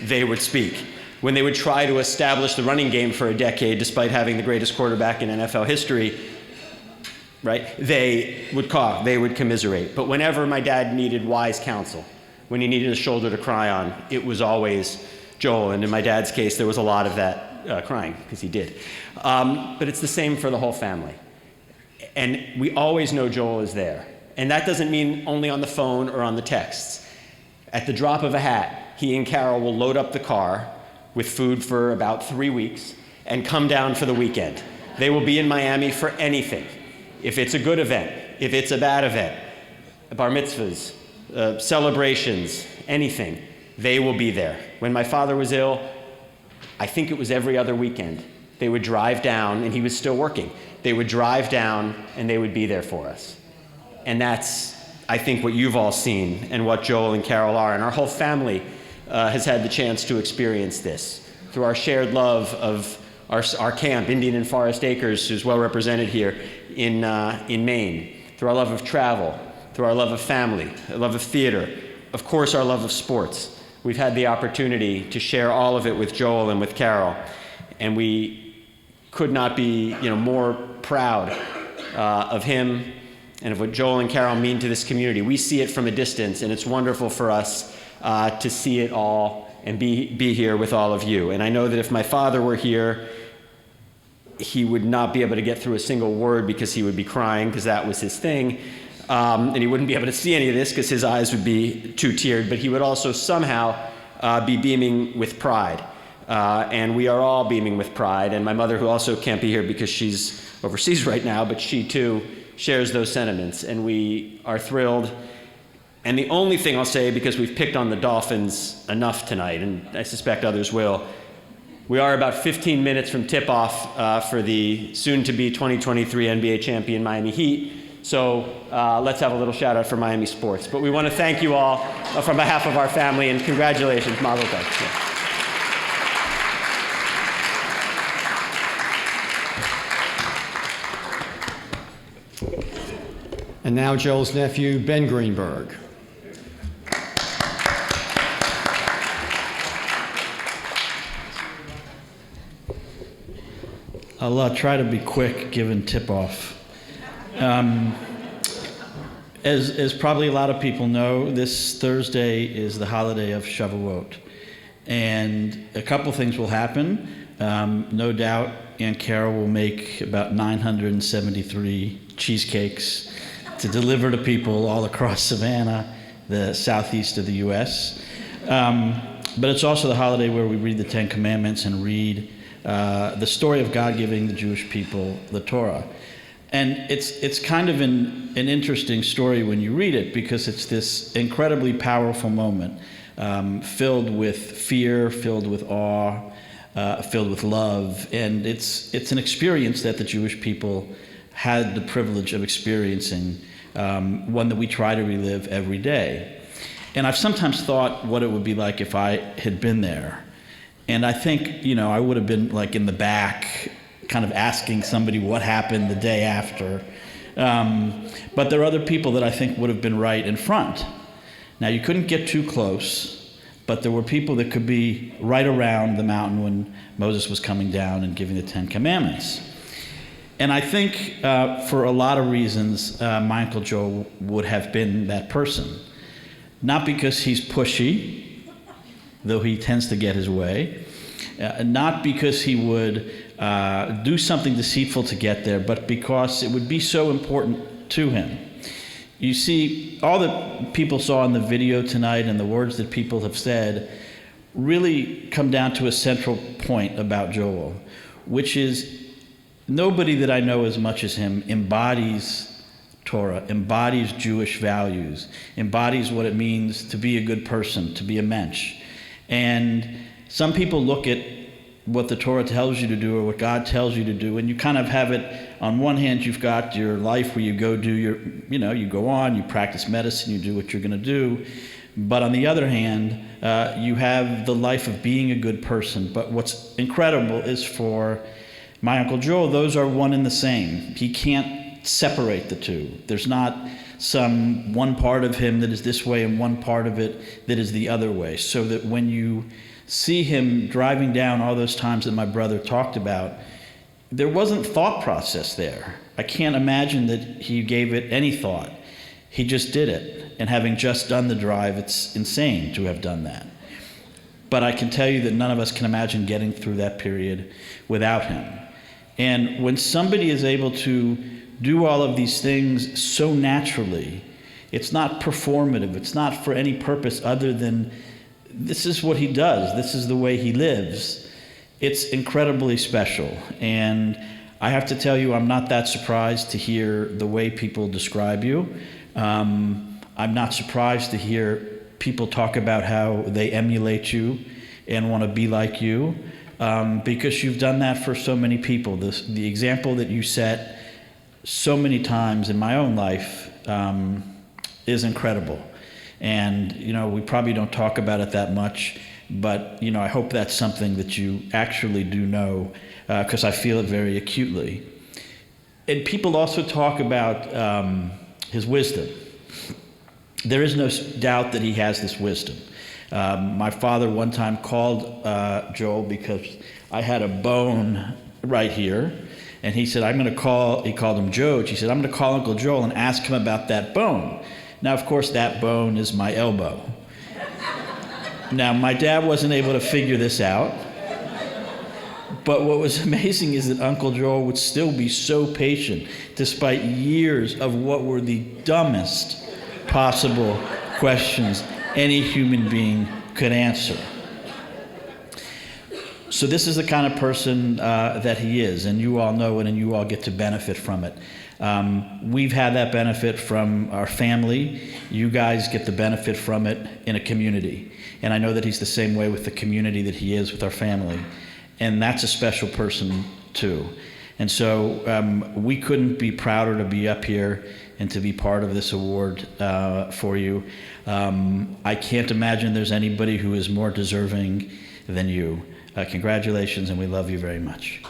they would speak. When they would try to establish the running game for a decade, despite having the greatest quarterback in NFL history, right, they would cough, they would commiserate. But whenever my dad needed wise counsel, when he needed a shoulder to cry on, it was always Joel. And in my dad's case, there was a lot of that crying, because he did. But it's the same for the whole family. And we always know Joel is there. And that doesn't mean only on the phone or on the texts. At the drop of a hat, he and Carol will load up the car with food for about 3 weeks and come down for the weekend. They will be in Miami for anything. If it's a good event, if it's a bad event, bar mitzvahs, celebrations, anything, they will be there. When my father was ill, I think it was every other weekend, they would drive down, and he was still working. They would drive down and they would be there for us. And that's, I think, what you've all seen and what Joel and Carol are. And our whole family has had the chance to experience this through our shared love of our camp, Indian and Forest Acres, who's well represented here in Maine, through our love of travel, through our love of family, our love of theater, of course, our love of sports. We've had the opportunity to share all of it with Joel and with Carol, and we could not be, more proud of him and of what Joel and Carol mean to this community. We see it from a distance, and it's wonderful for us to see it all and be here with all of you. And I know that if my father were here, he would not be able to get through a single word because he would be crying, because that was his thing. And he wouldn't be able to see any of this because his eyes would be too teared, but he would also somehow be beaming with pride. And we are all beaming with pride. And my mother, who also can't be here because she's overseas right now, but she too shares those sentiments. And we are thrilled. And the only thing I'll say, because we've picked on the Dolphins enough tonight, and I suspect others will, we are about 15 minutes from tip-off for the soon-to-be 2023 NBA champion Miami Heat. So let's have a little shout-out for Miami sports. But we want to thank you all from behalf of our family, and congratulations, Mazel Tov. Yeah. And now Joel's nephew, Ben Greenberg. I'll try to be quick given tip-off. As probably a lot of people know, this Thursday is the holiday of Shavuot. And a couple things will happen. No doubt Aunt Carol will make about 973 cheesecakes to deliver to people all across Savannah, the southeast of the U.S. But it's also the holiday where we read the Ten Commandments and read the story of God giving the Jewish people the Torah. And it's kind of an interesting story when you read it, because it's this incredibly powerful moment, filled with fear, filled with awe, filled with love. And it's an experience that the Jewish people had the privilege of experiencing, one that we try to relive every day. And I've sometimes thought what it would be like if I had been there. And I think, I would have been like in the back, kind of asking somebody what happened the day after. But there are other people that I think would have been right in front. Now, you couldn't get too close, but there were people that could be right around the mountain when Moses was coming down and giving the Ten Commandments. And I think for a lot of reasons, my Uncle Joe would have been that person. Not because he's pushy, though he tends to get his way. Not because he would do something deceitful to get there, but because it would be so important to him. You see, all that people saw in the video tonight and the words that people have said really come down to a central point about Joel, which is nobody that I know as much as him embodies Torah, embodies Jewish values, embodies what it means to be a good person, to be a mensch. And some people look at what the Torah tells you to do or what God tells you to do, and you kind of have it, on one hand, you've got your life where you go do your, you go on, you practice medicine, you do what you're going to do. But on the other hand, you have the life of being a good person. But what's incredible is for my Uncle Joel, those are one and the same. He can't separate the two. There's not some one part of him that is this way and one part of it that is the other way. So that when you see him driving down all those times that my brother talked about, there wasn't thought process there. I can't imagine that he gave it any thought. He just did it. And having just done the drive, it's insane to have done that. But I can tell you that none of us can imagine getting through that period without him. And when somebody is able to do all of these things so naturally, it's not performative. It's not for any purpose other than this is what he does. This is the way he lives. It's incredibly special. And I have to tell you, I'm not that surprised to hear the way people describe you. I'm not surprised to hear people talk about how they emulate you and want to be like you, because you've done that for so many people. The example that you set so many times in my own life is incredible. And, we probably don't talk about it that much, but, I hope that's something that you actually do know, because I feel it very acutely. And people also talk about his wisdom. There is no doubt that he has this wisdom. My father one time called Joel because I had a bone right here, and he said, he called him Joe. He said, I'm going to call Uncle Joel and ask him about that bone. Now, of course, that bone is my elbow. Now, my dad wasn't able to figure this out, but what was amazing is that Uncle Joel would still be so patient despite years of what were the dumbest possible questions any human being could answer. So this is the kind of person that he is, and you all know it, and you all get to benefit from it. We've had that benefit from our family. You guys get the benefit from it in a community. And I know that he's the same way with the community that he is with our family. And that's a special person, too. And so we couldn't be prouder to be up here and to be part of this award for you. I can't imagine there's anybody who is more deserving than you. Congratulations, and we love you very much.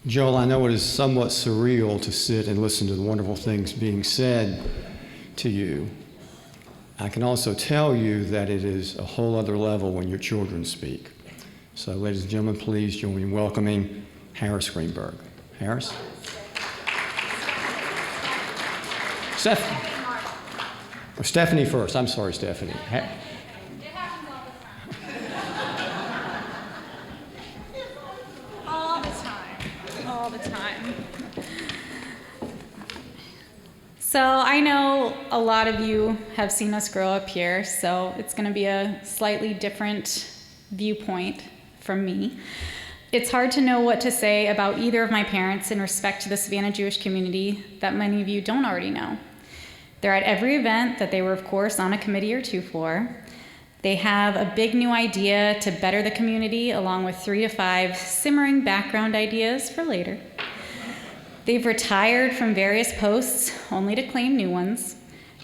Joel, I know it is somewhat surreal to sit and listen to the wonderful things being said to you. I can also tell you that it is a whole other level when your children speak. So, ladies and gentlemen, please join me in welcoming Harris Greenberg. Harris? Stephanie first. I'm sorry, Stephanie. All the time. So I know a lot of you have seen us grow up here, so it's going to be a slightly different viewpoint from me. It's hard to know what to say about either of my parents in respect to the Savannah Jewish community that many of you don't already know. They're at every event that they were, of course, on a committee or two for. They have a big new idea to better the community, along with 3 to 5 simmering background ideas for later. They've retired from various posts, only to claim new ones.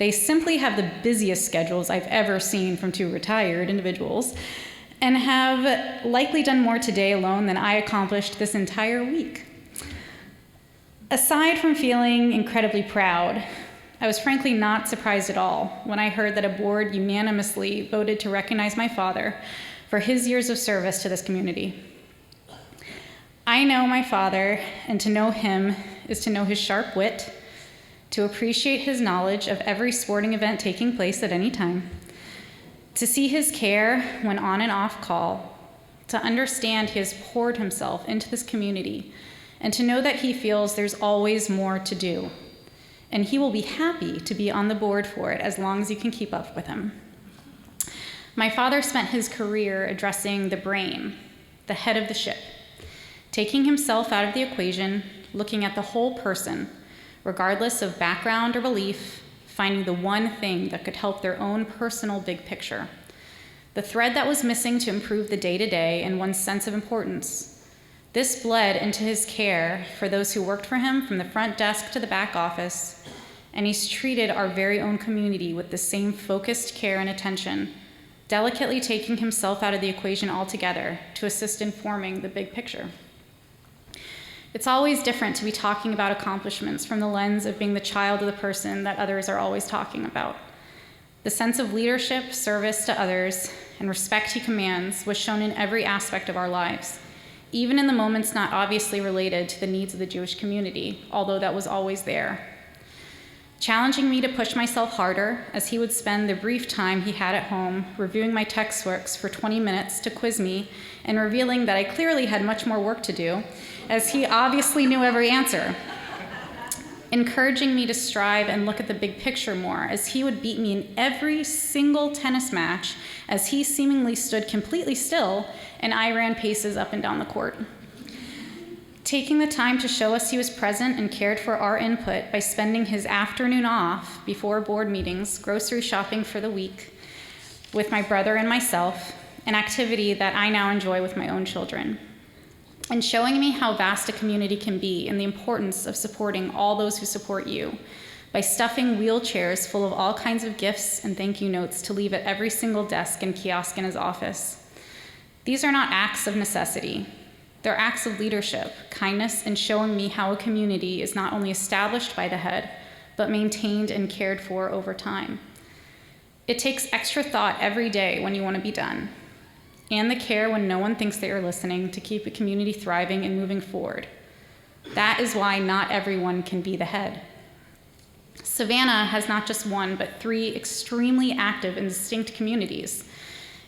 They simply have the busiest schedules I've ever seen from two retired individuals, and have likely done more today alone than I accomplished this entire week. Aside from feeling incredibly proud, I was frankly not surprised at all when I heard that a board unanimously voted to recognize my father for his years of service to this community. I know my father, and to know him is to know his sharp wit, to appreciate his knowledge of every sporting event taking place at any time, to see his care when on and off call, to understand he has poured himself into this community, and to know that he feels there's always more to do. And he will be happy to be on the board for it as long as you can keep up with him. My father spent his career addressing the brain, the head of the ship, taking himself out of the equation, looking at the whole person, regardless of background or belief, finding the one thing that could help their own personal big picture, the thread that was missing to improve the day-to-day and one's sense of importance. This bled into his care for those who worked for him from the front desk to the back office, and he's treated our very own community with the same focused care and attention, delicately taking himself out of the equation altogether to assist in forming the big picture. It's always different to be talking about accomplishments from the lens of being the child of the person that others are always talking about. The sense of leadership, service to others, and respect he commands was shown in every aspect of our lives, even in the moments not obviously related to the needs of the Jewish community, although that was always there. Challenging me to push myself harder as he would spend the brief time he had at home reviewing my textbooks for 20 minutes to quiz me and revealing that I clearly had much more work to do, as he obviously knew every answer. Encouraging me to strive and look at the big picture more, as he would beat me in every single tennis match as he seemingly stood completely still and I ran paces up and down the court. Taking the time to show us he was present and cared for our input by spending his afternoon off before board meetings, grocery shopping for the week with my brother and myself, an activity that I now enjoy with my own children. And showing me how vast a community can be and the importance of supporting all those who support you by stuffing wheelchairs full of all kinds of gifts and thank you notes to leave at every single desk and kiosk in his office. These are not acts of necessity. They're acts of leadership, kindness, and showing me how a community is not only established by the head, but maintained and cared for over time. It takes extra thought every day when you want to be done, and the care when no one thinks they are listening to keep a community thriving and moving forward. That is why not everyone can be the head. Savannah has not just one, but 3 extremely active and distinct communities.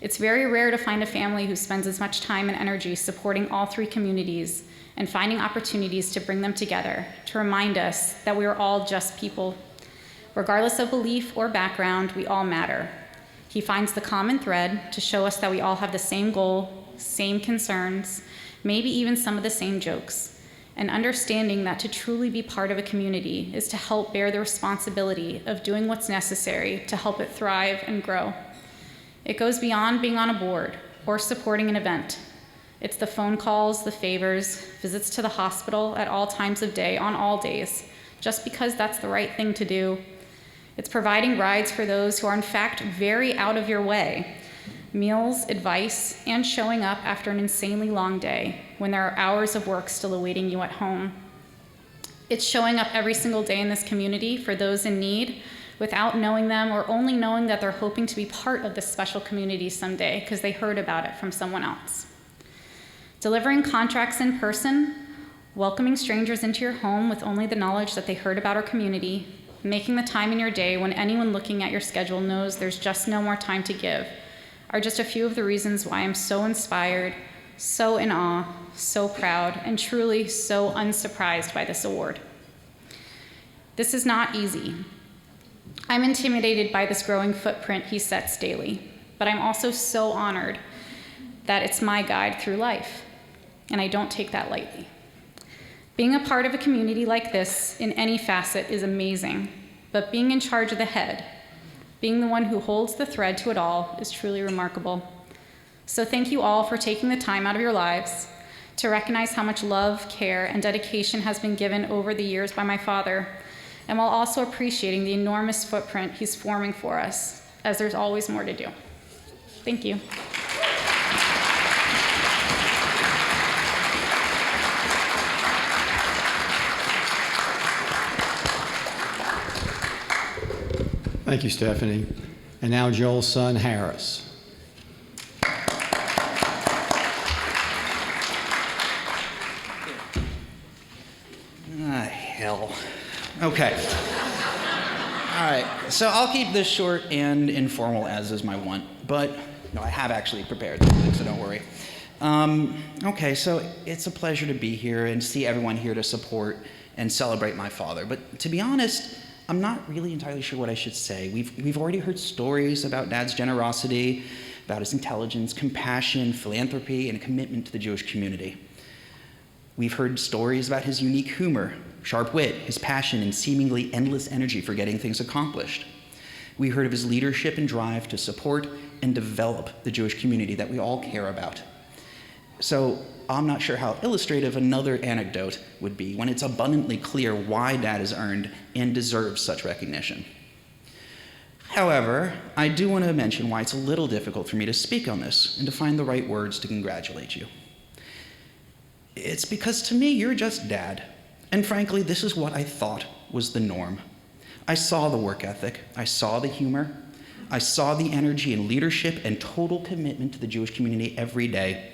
It's very rare to find a family who spends as much time and energy supporting all 3 communities and finding opportunities to bring them together, to remind us that we are all just people. Regardless of belief or background, we all matter. He finds the common thread to show us that we all have the same goal, same concerns, maybe even some of the same jokes, and understanding that to truly be part of a community is to help bear the responsibility of doing what's necessary to help it thrive and grow. It goes beyond being on a board or supporting an event. It's the phone calls, the favors, visits to the hospital at all times of day, on all days, just because that's the right thing to do. It's providing rides for those who are in fact very out of your way, meals, advice, and showing up after an insanely long day when there are hours of work still awaiting you at home. It's showing up every single day in this community for those in need, without knowing them or only knowing that they're hoping to be part of this special community someday because they heard about it from someone else. Delivering contracts in person, welcoming strangers into your home with only the knowledge that they heard about our community, making the time in your day when anyone looking at your schedule knows there's just no more time to give, are just a few of the reasons why I'm so inspired, so in awe, so proud, and truly so unsurprised by this award. This is not easy. I'm intimidated by this growing footprint he sets daily, but I'm also so honored that it's my guide through life, and I don't take that lightly. Being a part of a community like this in any facet is amazing, but being in charge of the head, being the one who holds the thread to it all, is truly remarkable. So thank you all for taking the time out of your lives to recognize how much love, care, and dedication has been given over the years by my father, and while also appreciating the enormous footprint he's forming for us, as there's always more to do. Thank you. Thank you, Stephanie. And now Joel's son, Harris. Hell. Okay. All right, so I'll keep this short and informal, as is my want, but no, I have actually prepared something, so don't worry. Okay, so it's a pleasure to be here and see everyone here to support and celebrate my father, but to be honest, I'm not really entirely sure what I should say. We've already heard stories about Dad's generosity, about his intelligence, compassion, philanthropy, and commitment to the Jewish community. We've heard stories about his unique humor, sharp wit, his passion, and seemingly endless energy for getting things accomplished. We heard of his leadership and drive to support and develop the Jewish community that we all care about. So I'm not sure how illustrative another anecdote would be when it's abundantly clear why Dad has earned and deserves such recognition. However, I do want to mention why it's a little difficult for me to speak on this and to find the right words to congratulate you. It's because to me, you're just Dad. And frankly, this is what I thought was the norm. I saw the work ethic, I saw the humor, I saw the energy and leadership and total commitment to the Jewish community every day.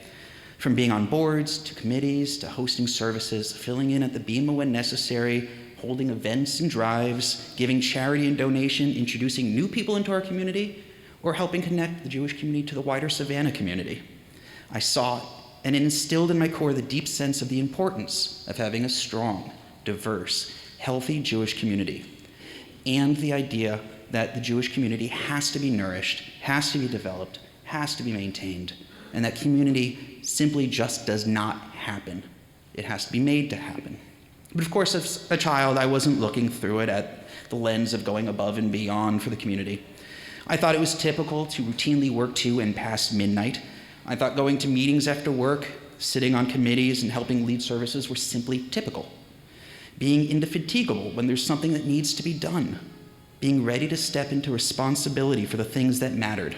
From being on boards, to committees, to hosting services, filling in at the bima when necessary, holding events and drives, giving charity and donation, introducing new people into our community, or helping connect the Jewish community to the wider Savannah community. I saw it, and it instilled in my core the deep sense of the importance of having a strong, diverse, healthy Jewish community, and the idea that the Jewish community has to be nourished, has to be developed, has to be maintained, and that community simply just does not happen. It has to be made to happen. But of course, as a child, I wasn't looking through it at the lens of going above and beyond for the community. I thought it was typical to routinely work to and past midnight. I thought going to meetings after work, sitting on committees, and helping lead services were simply typical. Being indefatigable when there's something that needs to be done. Being ready to step into responsibility for the things that mattered.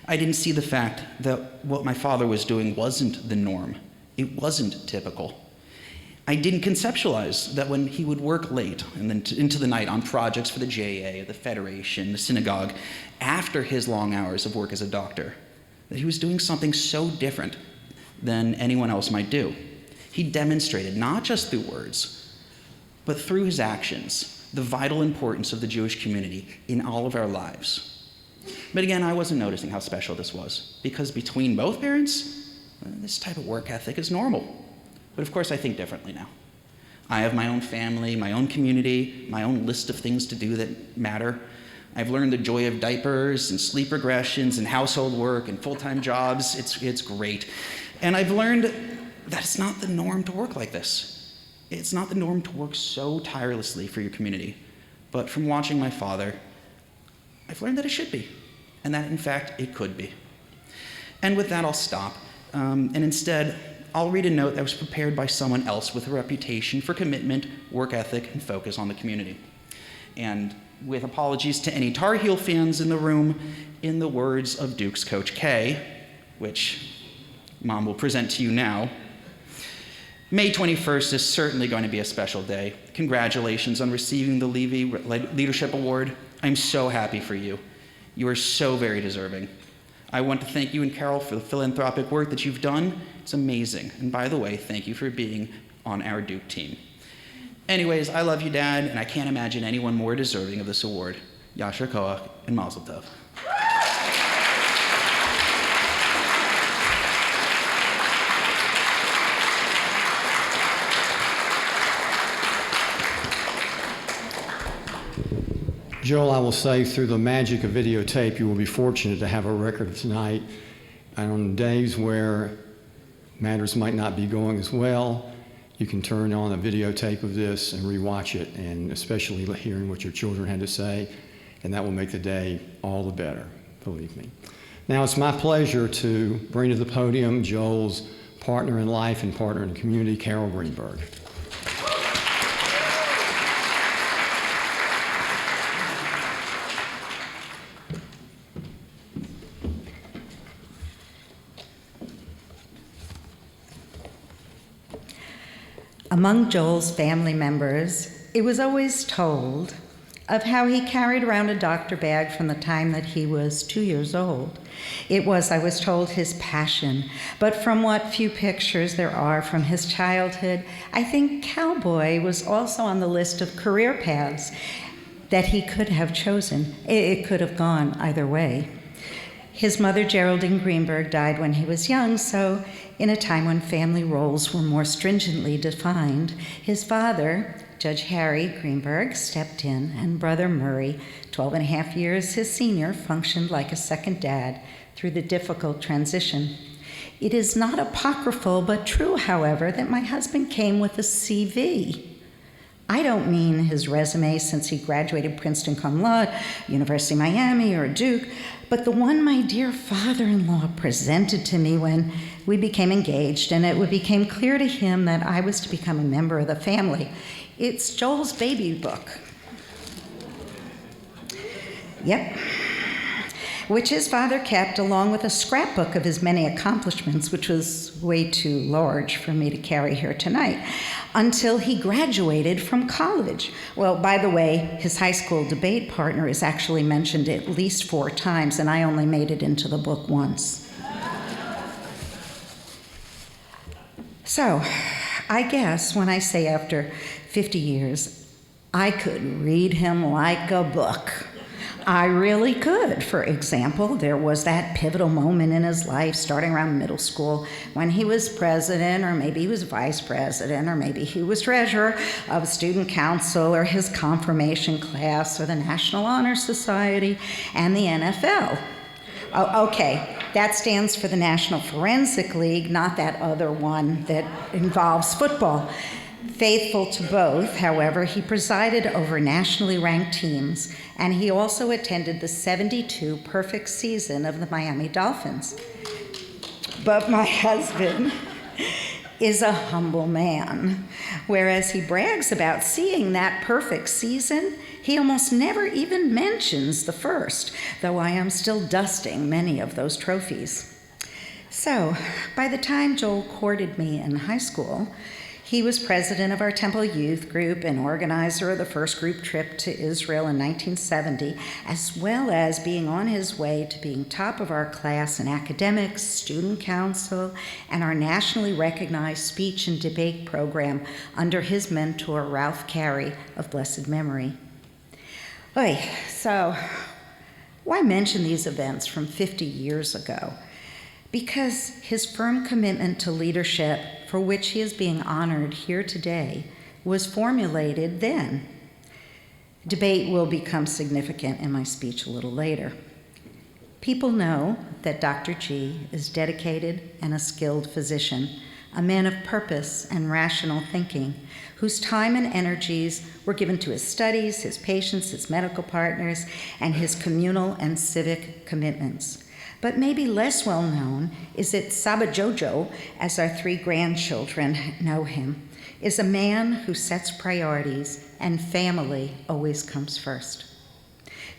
I didn't see the fact that what my father was doing wasn't the norm. It wasn't typical. I didn't conceptualize that when he would work late and then into the night on projects for the JA, the Federation, the synagogue, after his long hours of work as a doctor, that he was doing something so different than anyone else might do. He demonstrated, not just through words, but through his actions, the vital importance of the Jewish community in all of our lives. But again, I wasn't noticing how special this was, because between both parents, this type of work ethic is normal. But of course, I think differently now. I have my own family, my own community, my own list of things to do that matter. I've learned the joy of diapers and sleep regressions and household work and full-time jobs. It's great. And I've learned that it's not the norm to work like this. It's not the norm to work so tirelessly for your community. But from watching my father, I've learned that it should be, and that in fact it could be. And with that, I'll stop. And instead, I'll read a note that was prepared by someone else with a reputation for commitment, work ethic, and focus on the community. And with apologies to any Tar Heel fans in the room, in the words of Duke's Coach K, which Mom will present to you now, May 21st is certainly going to be a special day. Congratulations on receiving the Levy Leadership Award. I'm so happy for you. You are so very deserving. I want to thank you and Carol for the philanthropic work that you've done. It's amazing. And by the way, thank you for being on our Duke team. Anyways, I love you, Dad, and I can't imagine anyone more deserving of this award. Yasher Koach and Mazel Tov. Joel, I will say through the magic of videotape, you will be fortunate to have a record of tonight. And on days where matters might not be going as well, you can turn on a videotape of this and rewatch it, and especially hearing what your children had to say, and that will make the day all the better, believe me. Now it's my pleasure to bring to the podium Joel's partner in life and partner in the community, Carol Greenberg. Among Joel's family members, it was always told of how he carried around a doctor bag from the time that he was 2 years old. It was, I was told, his passion. But from what few pictures there are from his childhood, I think cowboy was also on the list of career paths that he could have chosen. It could have gone either way. His mother, Geraldine Greenberg, died when he was young, so in a time when family roles were more stringently defined, his father, Judge Harry Greenberg, stepped in, and Brother Murray, 12 and a half years his senior, functioned like a second dad through the difficult transition. It is not apocryphal, but true, however, that my husband came with a CV. I don't mean his resume since he graduated Princeton cum laude, University of Miami, or Duke, but the one my dear father-in-law presented to me when we became engaged and it became clear to him that I was to become a member of the family. It's Joel's baby book. Yep. Which his father kept along with a scrapbook of his many accomplishments, which was way too large for me to carry here tonight, until he graduated from college. Well, by the way, his high school debate partner is actually mentioned at least 4 times, and I only made it into the book once. So, I guess when I say after 50 years, I could read him like a book. I really could. For example, there was that pivotal moment in his life starting around middle school when he was president, or maybe he was vice president, or maybe he was treasurer of student council, or his confirmation class, or the National Honor Society, and the NFL. Oh, okay, that stands for the National Forensic League, not that other one that involves football. Faithful to both, however, he presided over nationally ranked teams, and he also attended the 72 perfect season of the Miami Dolphins. But my husband is a humble man. Whereas he brags about seeing that perfect season, he almost never even mentions the first, though I am still dusting many of those trophies. So, by the time Joel courted me in high school, he was president of our Temple Youth Group and organizer of the first group trip to Israel in 1970, as well as being on his way to being top of our class in academics, student council, and our nationally recognized speech and debate program under his mentor, Ralph Carey of blessed memory. So, why mention these events from 50 years ago? Because his firm commitment to leadership, for which he is being honored here today, was formulated then. Debate will become significant in my speech a little later. People know that Dr. G is dedicated and a skilled physician, a man of purpose and rational thinking, whose time and energies were given to his studies, his patients, his medical partners, and his communal and civic commitments. But maybe less well known is that Saba Jojo, as our 3 grandchildren know him, is a man who sets priorities, and family always comes first.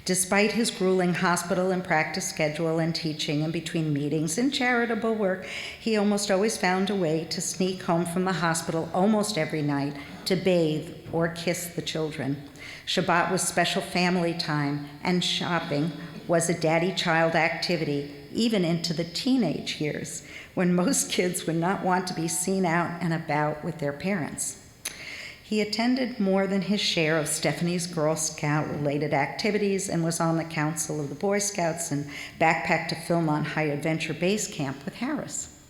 Despite his grueling hospital and practice schedule and teaching in between meetings and charitable work, he almost always found a way to sneak home from the hospital almost every night to bathe or kiss the children. Shabbat was special family time, and shopping was a daddy-child activity, even into the teenage years, when most kids would not want to be seen out and about with their parents. He attended more than his share of Stephanie's Girl Scout-related activities and was on the council of the Boy Scouts and backpacked to Philmont High Adventure Base Camp with Harris.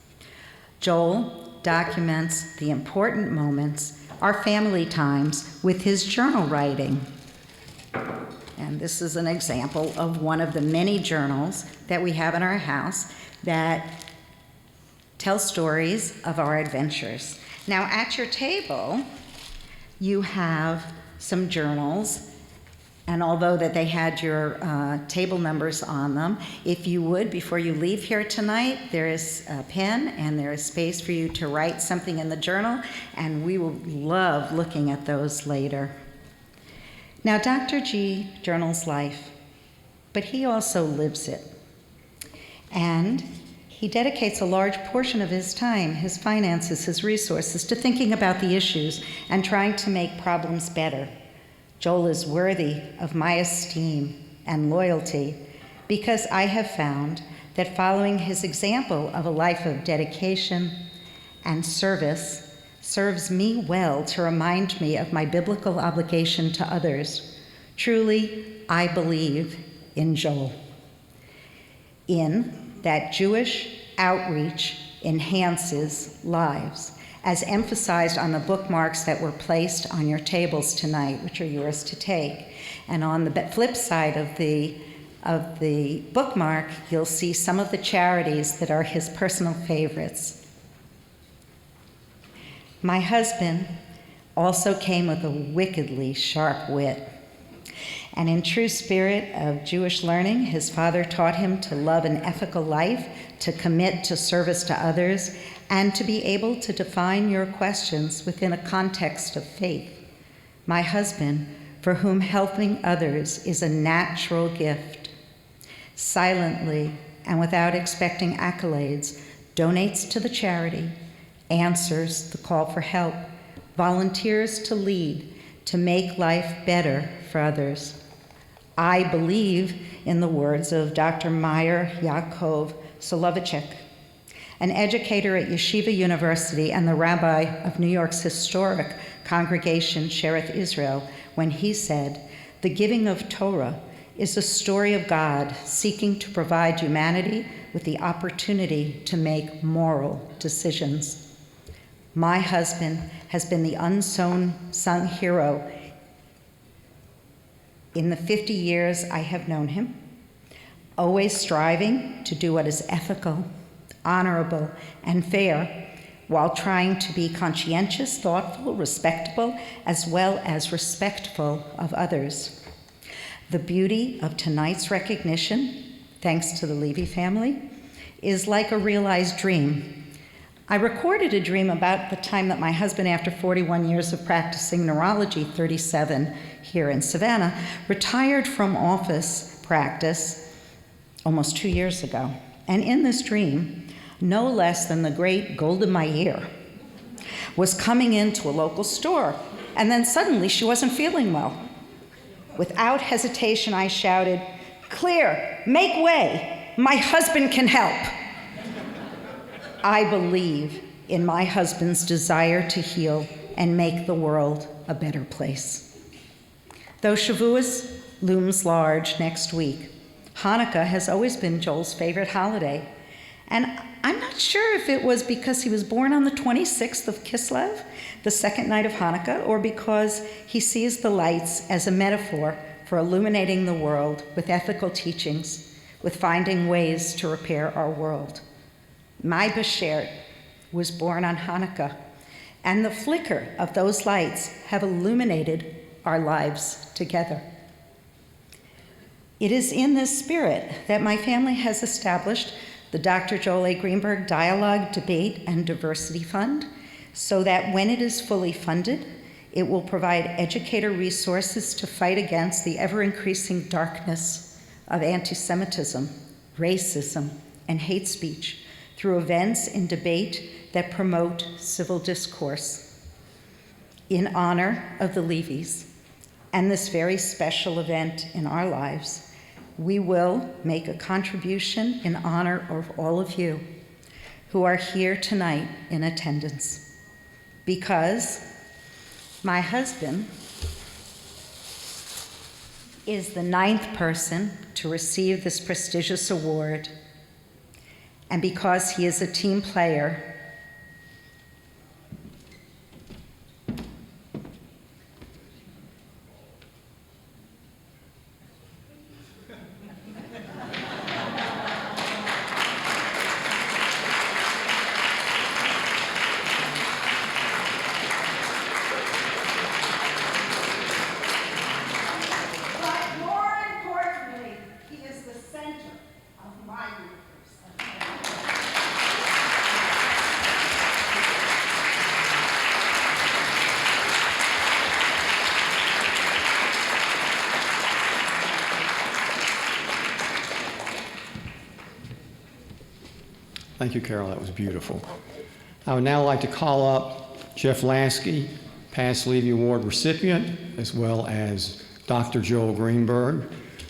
Joel documents the important moments, our family times, with his journal writing. And this is an example of one of the many journals that we have in our house that tell stories of our adventures. Now, at your table, you have some journals, and although that they had your table numbers on them, if you would, before you leave here tonight, there is a pen and there is space for you to write something in the journal, and we will love looking at those later. Now, Dr. G journals life, but he also lives it. And he he dedicates a large portion of his time, his finances, his resources to thinking about the issues and trying to make problems better. Joel is worthy of my esteem and loyalty because I have found that following his example of a life of dedication and service serves me well to remind me of my biblical obligation to others. Truly, I believe in Joel, in that Jewish outreach enhances lives, as emphasized on the bookmarks that were placed on your tables tonight, which are yours to take. And on the flip side of the bookmark, you'll see some of the charities that are his personal favorites. My husband also came with a wickedly sharp wit. And in true spirit of Jewish learning, his father taught him to love an ethical life, to commit to service to others, and to be able to define your questions within a context of faith. My husband, for whom helping others is a natural gift, silently and without expecting accolades, donates to the charity, answers the call for help, volunteers to lead, to make life better for others. I believe in the words of Dr. Meyer Yaakov Soloveitchik, an educator at Yeshiva University and the rabbi of New York's historic congregation, Shereth Israel, when he said, "The giving of Torah is a story of God seeking to provide humanity with the opportunity to make moral decisions." My husband has been the unsung hero in the 50 years I have known him, always striving to do what is ethical, honorable, and fair, while trying to be conscientious, thoughtful, respectable, as well as respectful of others. The beauty of tonight's recognition, thanks to the Levy family, is like a realized dream. I recorded a dream about the time that my husband, after 41 years of practicing neurology, 37 here in Savannah, retired from office practice almost 2 years ago. And in this dream, no less than the great Golda Meir was coming into a local store, and then suddenly she wasn't feeling well. Without hesitation, I shouted, "Clear, make way, my husband can help." I believe in my husband's desire to heal and make the world a better place. Though Shavuos looms large next week, Hanukkah has always been Joel's favorite holiday. And I'm not sure if it was because he was born on the 26th of Kislev, the second night of Hanukkah, or because he sees the lights as a metaphor for illuminating the world with ethical teachings, with finding ways to repair our world. My Beshert was born on Hanukkah, and the flicker of those lights have illuminated our lives together. It is in this spirit that my family has established the Dr. Joel A. Greenberg Dialogue, Debate, and Diversity Fund, so that when it is fully funded, it will provide educator resources to fight against the ever-increasing darkness of anti-Semitism, racism, and hate speech through events and debate that promote civil discourse. In honor of the Levys and this very special event in our lives, we will make a contribution in honor of all of you who are here tonight in attendance, because my husband is the 9th person to receive this prestigious award, and because he is a team player, Thank you, Carol. That was beautiful. I would now like to call up Jeff Lasky, past Levy Award recipient, as well as Dr. Joel Greenberg,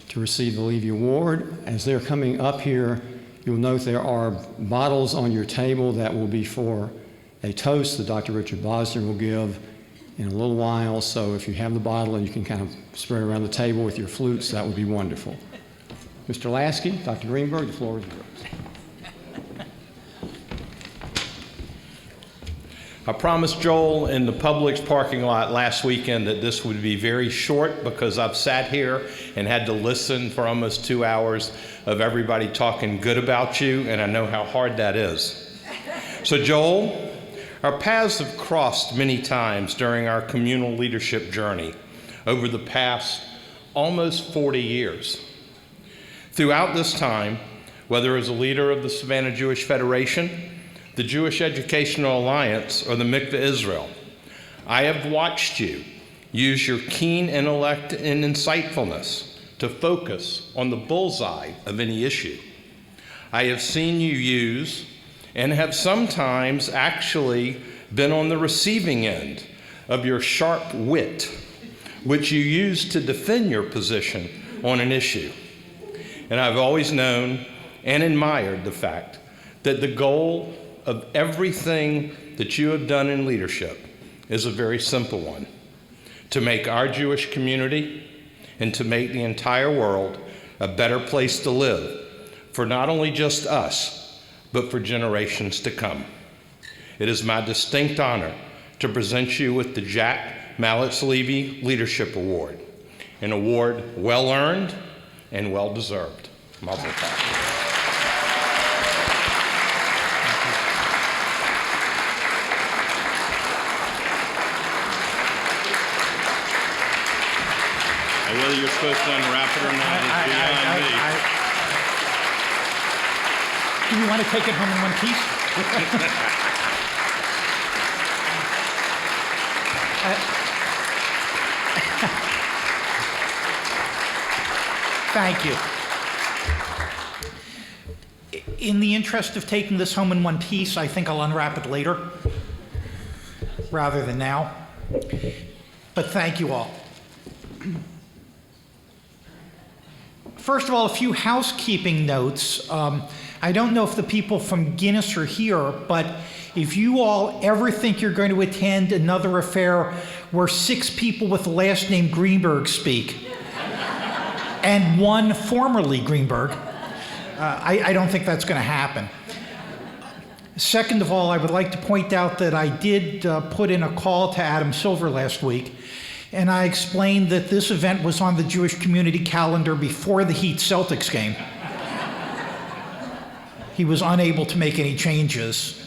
to receive the Levy Award. As they're coming up here, you'll note there are bottles on your table that will be for a toast that Dr. Richard Bosner will give in a little while. So if you have the bottle and you can kind of spread it around the table with your flutes, that would be wonderful. Mr. Lasky, Dr. Greenberg, the floor is yours. I promised Joel in the Publix parking lot last weekend that this would be very short because I've sat here and had to listen for almost 2 hours of everybody talking good about you, and I know how hard that is. So Joel, our paths have crossed many times during our communal leadership journey over the past almost 40 years. Throughout this time, whether as a leader of the Savannah Jewish Federation, the Jewish Educational Alliance, or the Mikveh Israel, I have watched you use your keen intellect and insightfulness to focus on the bullseye of any issue. I have seen you use and have sometimes actually been on the receiving end of your sharp wit, which you use to defend your position on an issue. And I've always known and admired the fact that the goal of everything that you have done in leadership is a very simple one: to make our Jewish community and to make the entire world a better place to live for not only just us, but for generations to come. It is my distinct honor to present you with the Jack Malitz Levy Leadership Award, an award well earned and well deserved. Mazel tov. Whether you're supposed to unwrap it or not is beyond me. Do you want to take it home in one piece? Thank you. In the interest of taking this home in one piece, I think I'll unwrap it later rather than now. But thank you all. First of all, a few housekeeping notes. I don't know if the people from Guinness are here, but if you all ever think you're going to attend another affair where 6 people with the last name Greenberg speak, and one formerly Greenberg, I don't think that's going to happen. Second of all, I would like to point out that I did put in a call to Adam Silver last week, and I explained that this event was on the Jewish community calendar before the Heat Celtics game. He was unable to make any changes.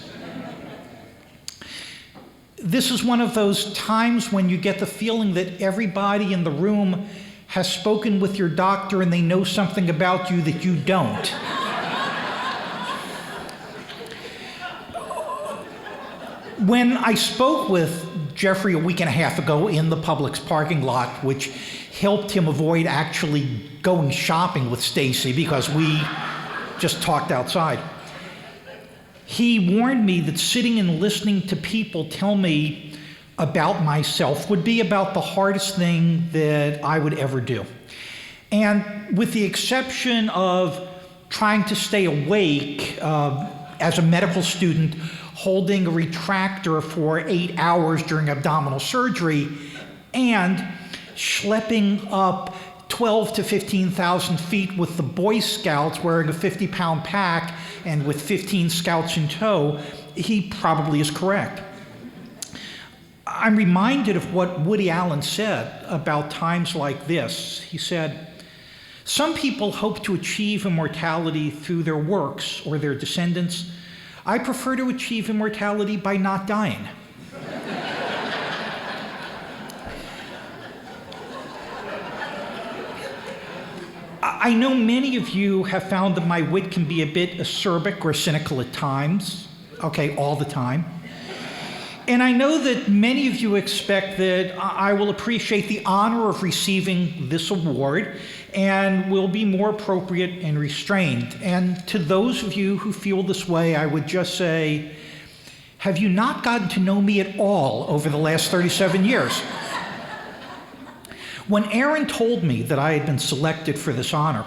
This is one of those times when you get the feeling that everybody in the room has spoken with your doctor and they know something about you that you don't. When I spoke with Jeffrey a week and a half ago in the Publix parking lot, which helped him avoid actually going shopping with Stacy because we just talked outside, he warned me that sitting and listening to people tell me about myself would be about the hardest thing that I would ever do. And with the exception of trying to stay awake as a medical student, holding a retractor for 8 hours during abdominal surgery, and schlepping up 12 to 15,000 feet with the Boy Scouts wearing a 50-pound pack and with 15 scouts in tow, he probably is correct. I'm reminded of what Woody Allen said about times like this. He said, "Some people hope to achieve immortality through their works or their descendants. I prefer to achieve immortality by not dying." I know many of you have found that my wit can be a bit acerbic or cynical at times. Okay, all the time. And I know that many of you expect that I will appreciate the honor of receiving this award and will be more appropriate and restrained. And to those of you who feel this way, I would just say, have you not gotten to know me at all over the last 37 years? When Aaron told me that I had been selected for this honor,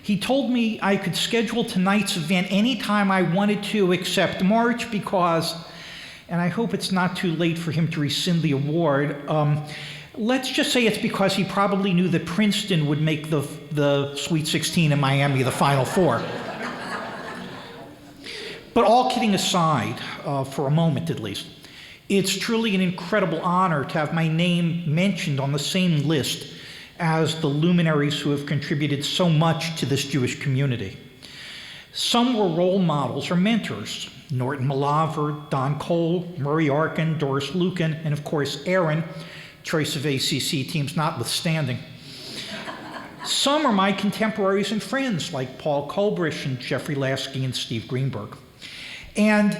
he told me I could schedule tonight's event anytime I wanted to except March because, and I hope it's not too late for him to rescind the award, let's just say it's because he probably knew that Princeton would make the Sweet 16 in Miami the Final Four. But all kidding aside, for a moment at least, it's truly an incredible honor to have my name mentioned on the same list as the luminaries who have contributed so much to this Jewish community. Some were role models or mentors: Norton Malaver, Don Cole, Murray Arkin, Doris Lucan, and of course Aaron, choice of ACC teams notwithstanding. Some are my contemporaries and friends like Paul Kolbrish and Jeffrey Lasky and Steve Greenberg. And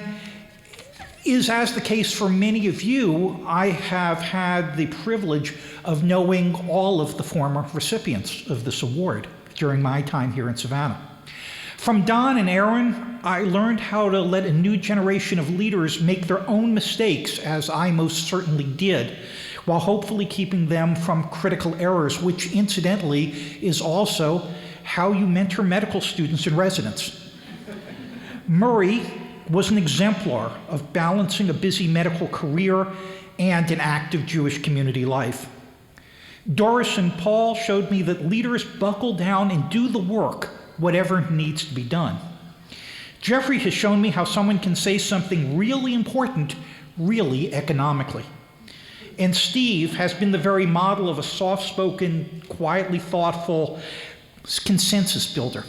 as the case for many of you, I have had the privilege of knowing all of the former recipients of this award during my time here in Savannah. From Don and Aaron, I learned how to let a new generation of leaders make their own mistakes, as I most certainly did, while hopefully keeping them from critical errors, which incidentally is also how you mentor medical students and residents. Murray was an exemplar of balancing a busy medical career and an active Jewish community life. Doris and Paul showed me that leaders buckle down and do the work, whatever needs to be done. Jeffrey has shown me how someone can say something really important, really economically. And Steve has been the very model of a soft-spoken, quietly thoughtful consensus builder.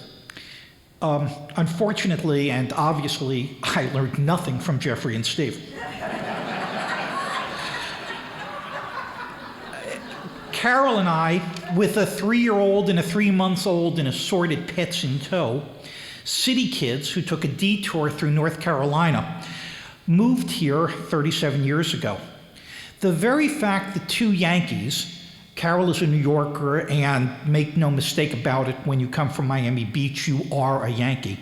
Unfortunately, and obviously, I learned nothing from Jeffrey and Steve. Carol and I, with a 3-year-old and a 3-month-old and assorted pets in tow, city kids who took a detour through North Carolina, moved here 37 years ago. The very fact that 2 Yankees, Carol is a New Yorker, and make no mistake about it, when you come from Miami Beach, you are a Yankee,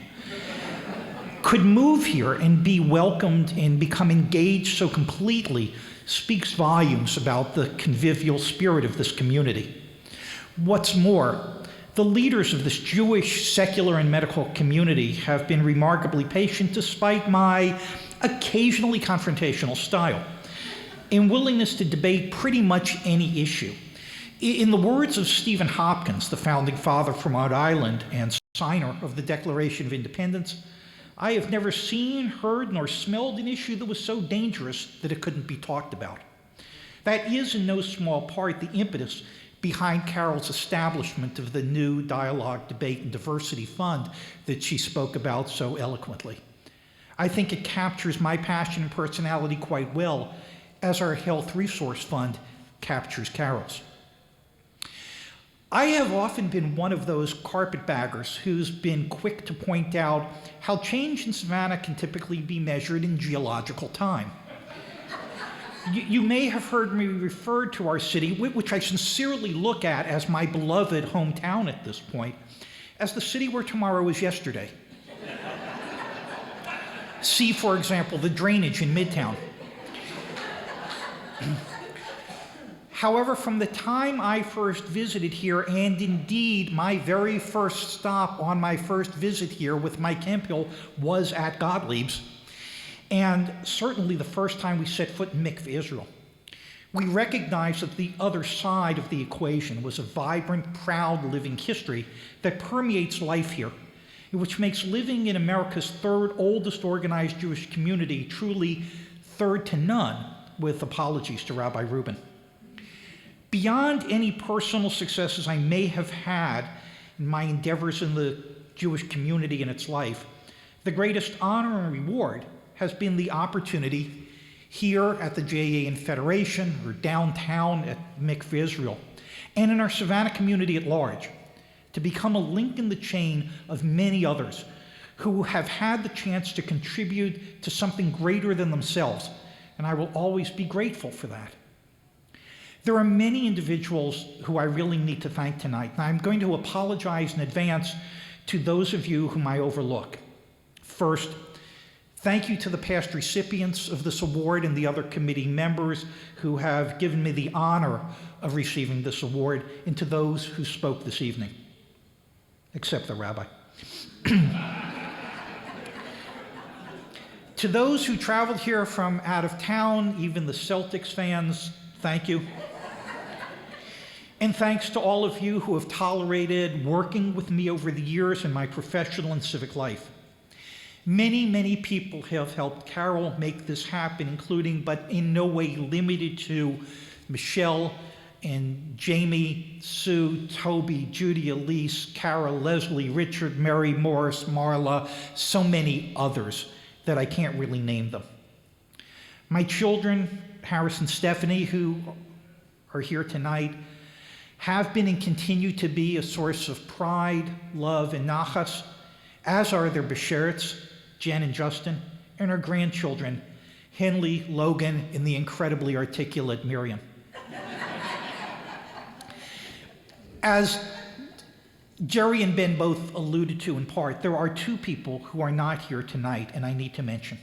could move here and be welcomed and become engaged so completely speaks volumes about the convivial spirit of this community. What's more, the leaders of this Jewish, secular, and medical community have been remarkably patient despite my occasionally confrontational style and willingness to debate pretty much any issue. In the words of Stephen Hopkins, the founding father from Rhode Island and signer of the Declaration of Independence, I have never seen, heard, nor smelled an issue that was so dangerous that it couldn't be talked about. That is in no small part the impetus behind Carol's establishment of the new Dialogue, Debate, and Diversity Fund that she spoke about so eloquently. I think it captures my passion and personality quite well, as our Health Resource Fund captures Carol's. I have often been one of those carpetbaggers who's been quick to point out how change in Savannah can typically be measured in geological time. You may have heard me refer to our city, which I sincerely look at as my beloved hometown at this point, as the city where tomorrow was yesterday. See, for example, the drainage in Midtown. However, from the time I first visited here, and indeed my very first stop on my first visit here with Mike Hemphill was at Gottlieb's, and certainly the first time we set foot in Mikveh, Israel, we recognized that the other side of the equation was a vibrant, proud living history that permeates life here, which makes living in America's 3rd oldest organized Jewish community truly third to none, with apologies to Rabbi Rubin. Beyond any personal successes I may have had in my endeavors in the Jewish community and its life, the greatest honor and reward has been the opportunity here at the JAN Federation or downtown at Mikveh Israel, and in our Savannah community at large, to become a link in the chain of many others who have had the chance to contribute to something greater than themselves and I will always be grateful for that. There are many individuals who I really need to thank tonight, and I'm going to apologize in advance to those of you whom I overlook. First, thank you to the past recipients of this award and the other committee members who have given me the honor of receiving this award, and to those who spoke this evening, except the rabbi. To those who traveled here from out of town, even the Celtics fans, thank you. And thanks to all of you who have tolerated working with me over the years in my professional and civic life. Many, many people have helped Carol make this happen, including, but in no way limited to, Michelle and Jamie, Sue, Toby, Judy, Elise, Kara, Leslie, Richard, Mary, Morris, Marla, so many others that I can't really name them. My children, Harris and Stephanie, who are here tonight, have been and continue to be a source of pride, love, and nachas, as are their Besherets, Jen and Justin, and our grandchildren, Henley, Logan, and the incredibly articulate Miriam. As Jerry and Ben both alluded to in part, there are two people who are not here tonight, and I need to mention.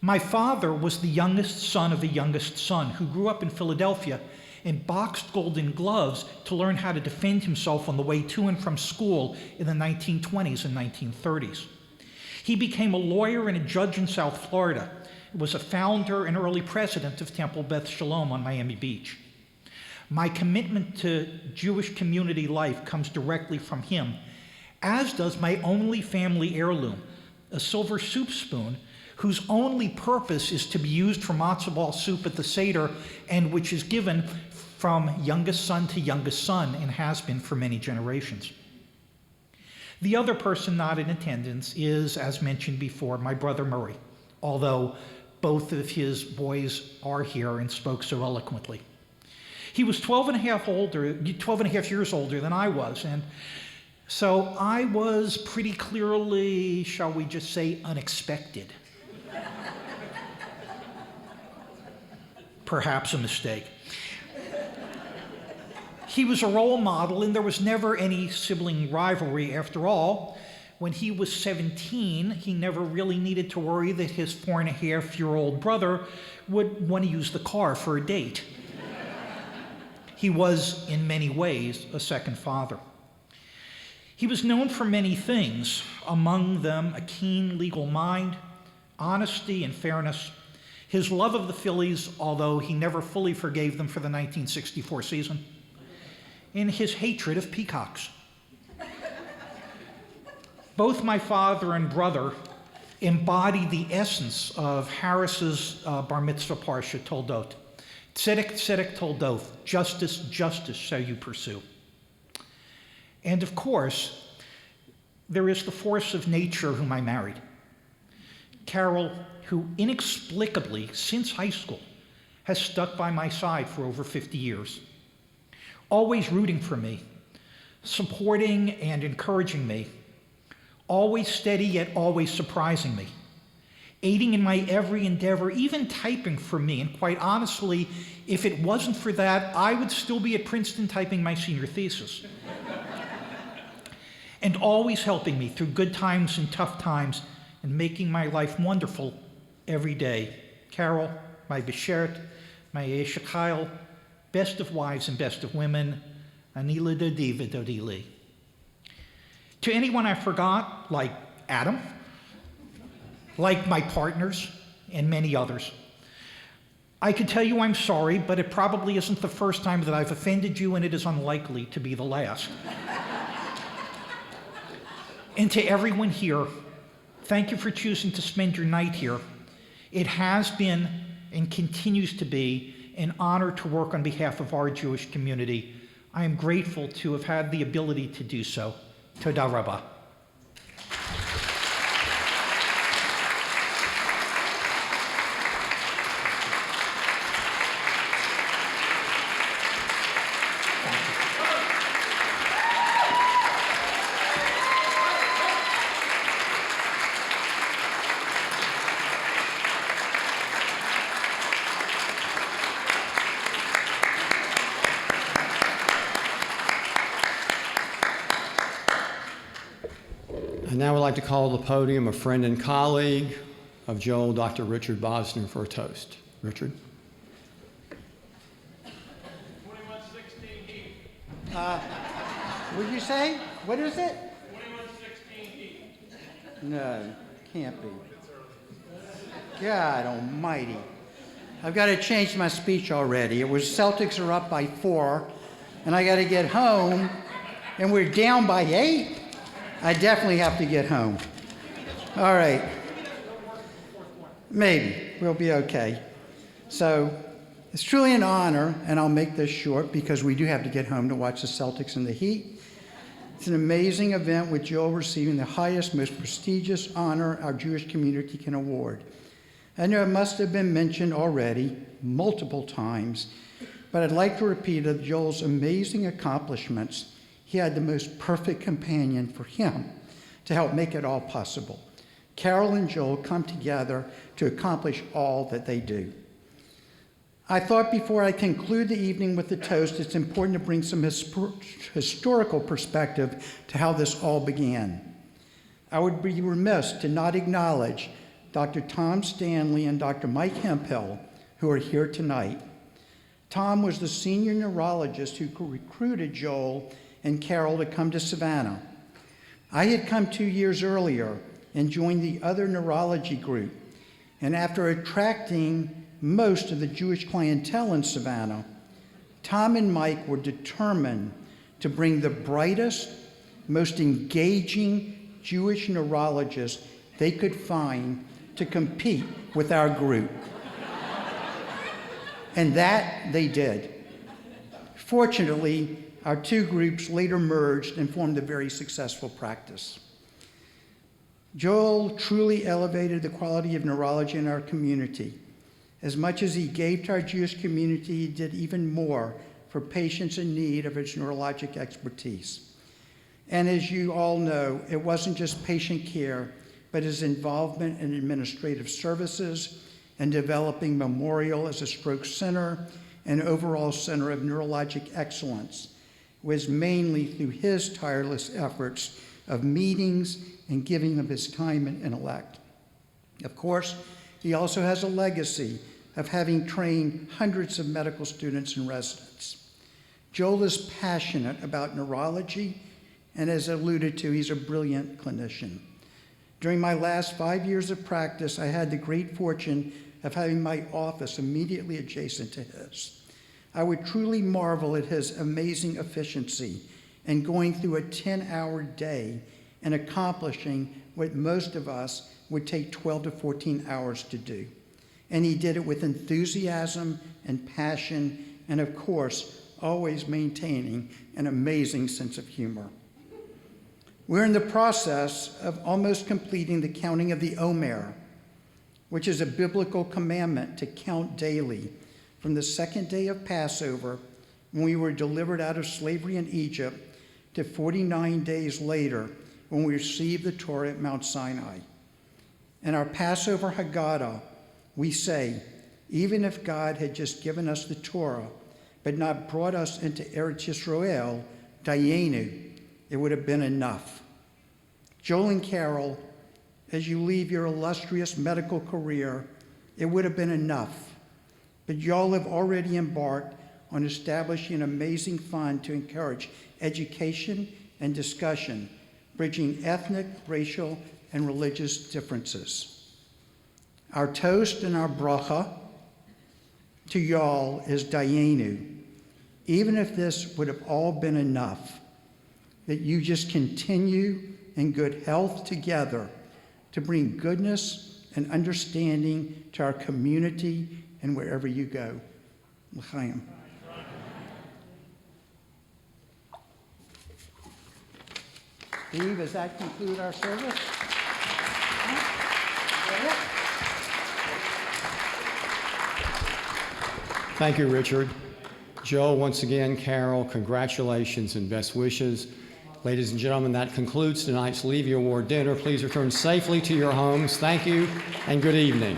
My father was the youngest son of a youngest son who grew up in Philadelphia and boxed Golden Gloves to learn how to defend himself on the way to and from school in the 1920s and 1930s. He became a lawyer and a judge in South Florida. He was a founder and early president of Temple Beth Shalom on Miami Beach. My commitment to Jewish community life comes directly from him, as does my only family heirloom, a silver soup spoon whose only purpose is to be used for matzo ball soup at the Seder, and which is given from youngest son to youngest son and has been for many generations. The other person not in attendance is, as mentioned before, my brother Murray, although both of his boys are here and spoke so eloquently. He was 12 and a half years older than I was, and so I was pretty clearly, shall we just say, unexpected. Perhaps a mistake. He was a role model, and there was never any sibling rivalry. After all, when he was 17, he never really needed to worry that his 4.5-year-old brother would want to use the car for a date. He was, in many ways, a second father. He was known for many things, among them a keen legal mind, honesty and fairness, his love of the Phillies, although he never fully forgave them for the 1964 season, and his hatred of peacocks. Both my father and brother embody the essence of Harris's bar mitzvah parsha Toldot. Tzedek, tzedek, Toldot, justice, justice shall you pursue. And of course, there is the force of nature whom I married. Carol, who inexplicably, since high school, has stuck by my side for over 50 years, always rooting for me, supporting and encouraging me, always steady yet always surprising me, aiding in my every endeavor, even typing for me. And quite honestly, if it wasn't for that, I would still be at Princeton typing my senior thesis. And always helping me through good times and tough times and making my life wonderful every day. Carol, my Beshert, my Eshachayil, best of wives and best of women, Anila Dodi V'Dodi Li. To anyone I forgot, like Adam, like my partners, and many others, I could tell you I'm sorry, but it probably isn't the first time that I've offended you, and it is unlikely to be the last. And to everyone here, thank you for choosing to spend your night here. It has been and continues to be an honor to work on behalf of our Jewish community. I am grateful to have had the ability to do so. Toda Rabbah. And now I'd like to call to the podium a friend and colleague of Joel, Dr. Richard Bosner, for a toast. Richard. 2116 Heat. What did you say? What is it? 2116 Heat. No, can't be. God almighty. I've got to change my speech already. It was Celtics are up by 4, and I got to get home, and we're down by 8. I definitely have to get home. All right. Maybe. We'll be okay. So it's truly an honor, and I'll make this short because we do have to get home to watch the Celtics and the Heat. It's an amazing event with Joel receiving the highest, most prestigious honor our Jewish community can award. I know it must have been mentioned already multiple times, but I'd like to repeat of Joel's amazing accomplishments. He had the most perfect companion for him to help make it all possible. Carol and Joel come together to accomplish all that they do. I thought before I conclude the evening with the toast, it's important to bring some historical perspective to how this all began. I would be remiss to not acknowledge Dr. Tom Stanley and Dr. Mike Hemphill, who are here tonight. Tom was the senior neurologist who recruited Joel and Carol to come to Savannah. I had come 2 years earlier and joined the other neurology group, and after attracting most of the Jewish clientele in Savannah, Tom and Mike were determined to bring the brightest, most engaging Jewish neurologists they could find to compete with our group. And that they did. Fortunately, our two groups later merged and formed a very successful practice. Joel truly elevated the quality of neurology in our community. As much as he gave to our Jewish community, he did even more for patients in need of his neurologic expertise. And as you all know, it wasn't just patient care, but his involvement in administrative services and developing Memorial as a stroke center and overall center of neurologic excellence was mainly through his tireless efforts of meetings and giving of his time and intellect. Of course, he also has a legacy of having trained hundreds of medical students and residents. Joel is passionate about neurology, and as alluded to, he's a brilliant clinician. During my last 5 years of practice, I had the great fortune of having my office immediately adjacent to his. I would truly marvel at his amazing efficiency in going through a 10-hour day and accomplishing what most of us would take 12 to 14 hours to do. And he did it with enthusiasm and passion, and of course, always maintaining an amazing sense of humor. We're in the process of almost completing the counting of the Omer, which is a biblical commandment to count daily from the second day of Passover, when we were delivered out of slavery in Egypt, to 49 days later, when we received the Torah at Mount Sinai. In our Passover Haggadah, we say, even if God had just given us the Torah, but not brought us into Eretz Yisrael, Dayenu, it would have been enough. Joel and Carol, as you leave your illustrious medical career, it would have been enough. But y'all have already embarked on establishing an amazing fund to encourage education and discussion, bridging ethnic, racial, and religious differences. Our toast and our bracha to y'all is Dayenu. Even if this would have all been enough, that you just continue in good health together to bring goodness and understanding to our community and wherever you go. L'chaim. Steve, does that conclude our service? Thank you, Richard. Joel, once again, Carol, congratulations and best wishes. Ladies and gentlemen, that concludes tonight's Levy Award dinner. Please return safely to your homes. Thank you and good evening.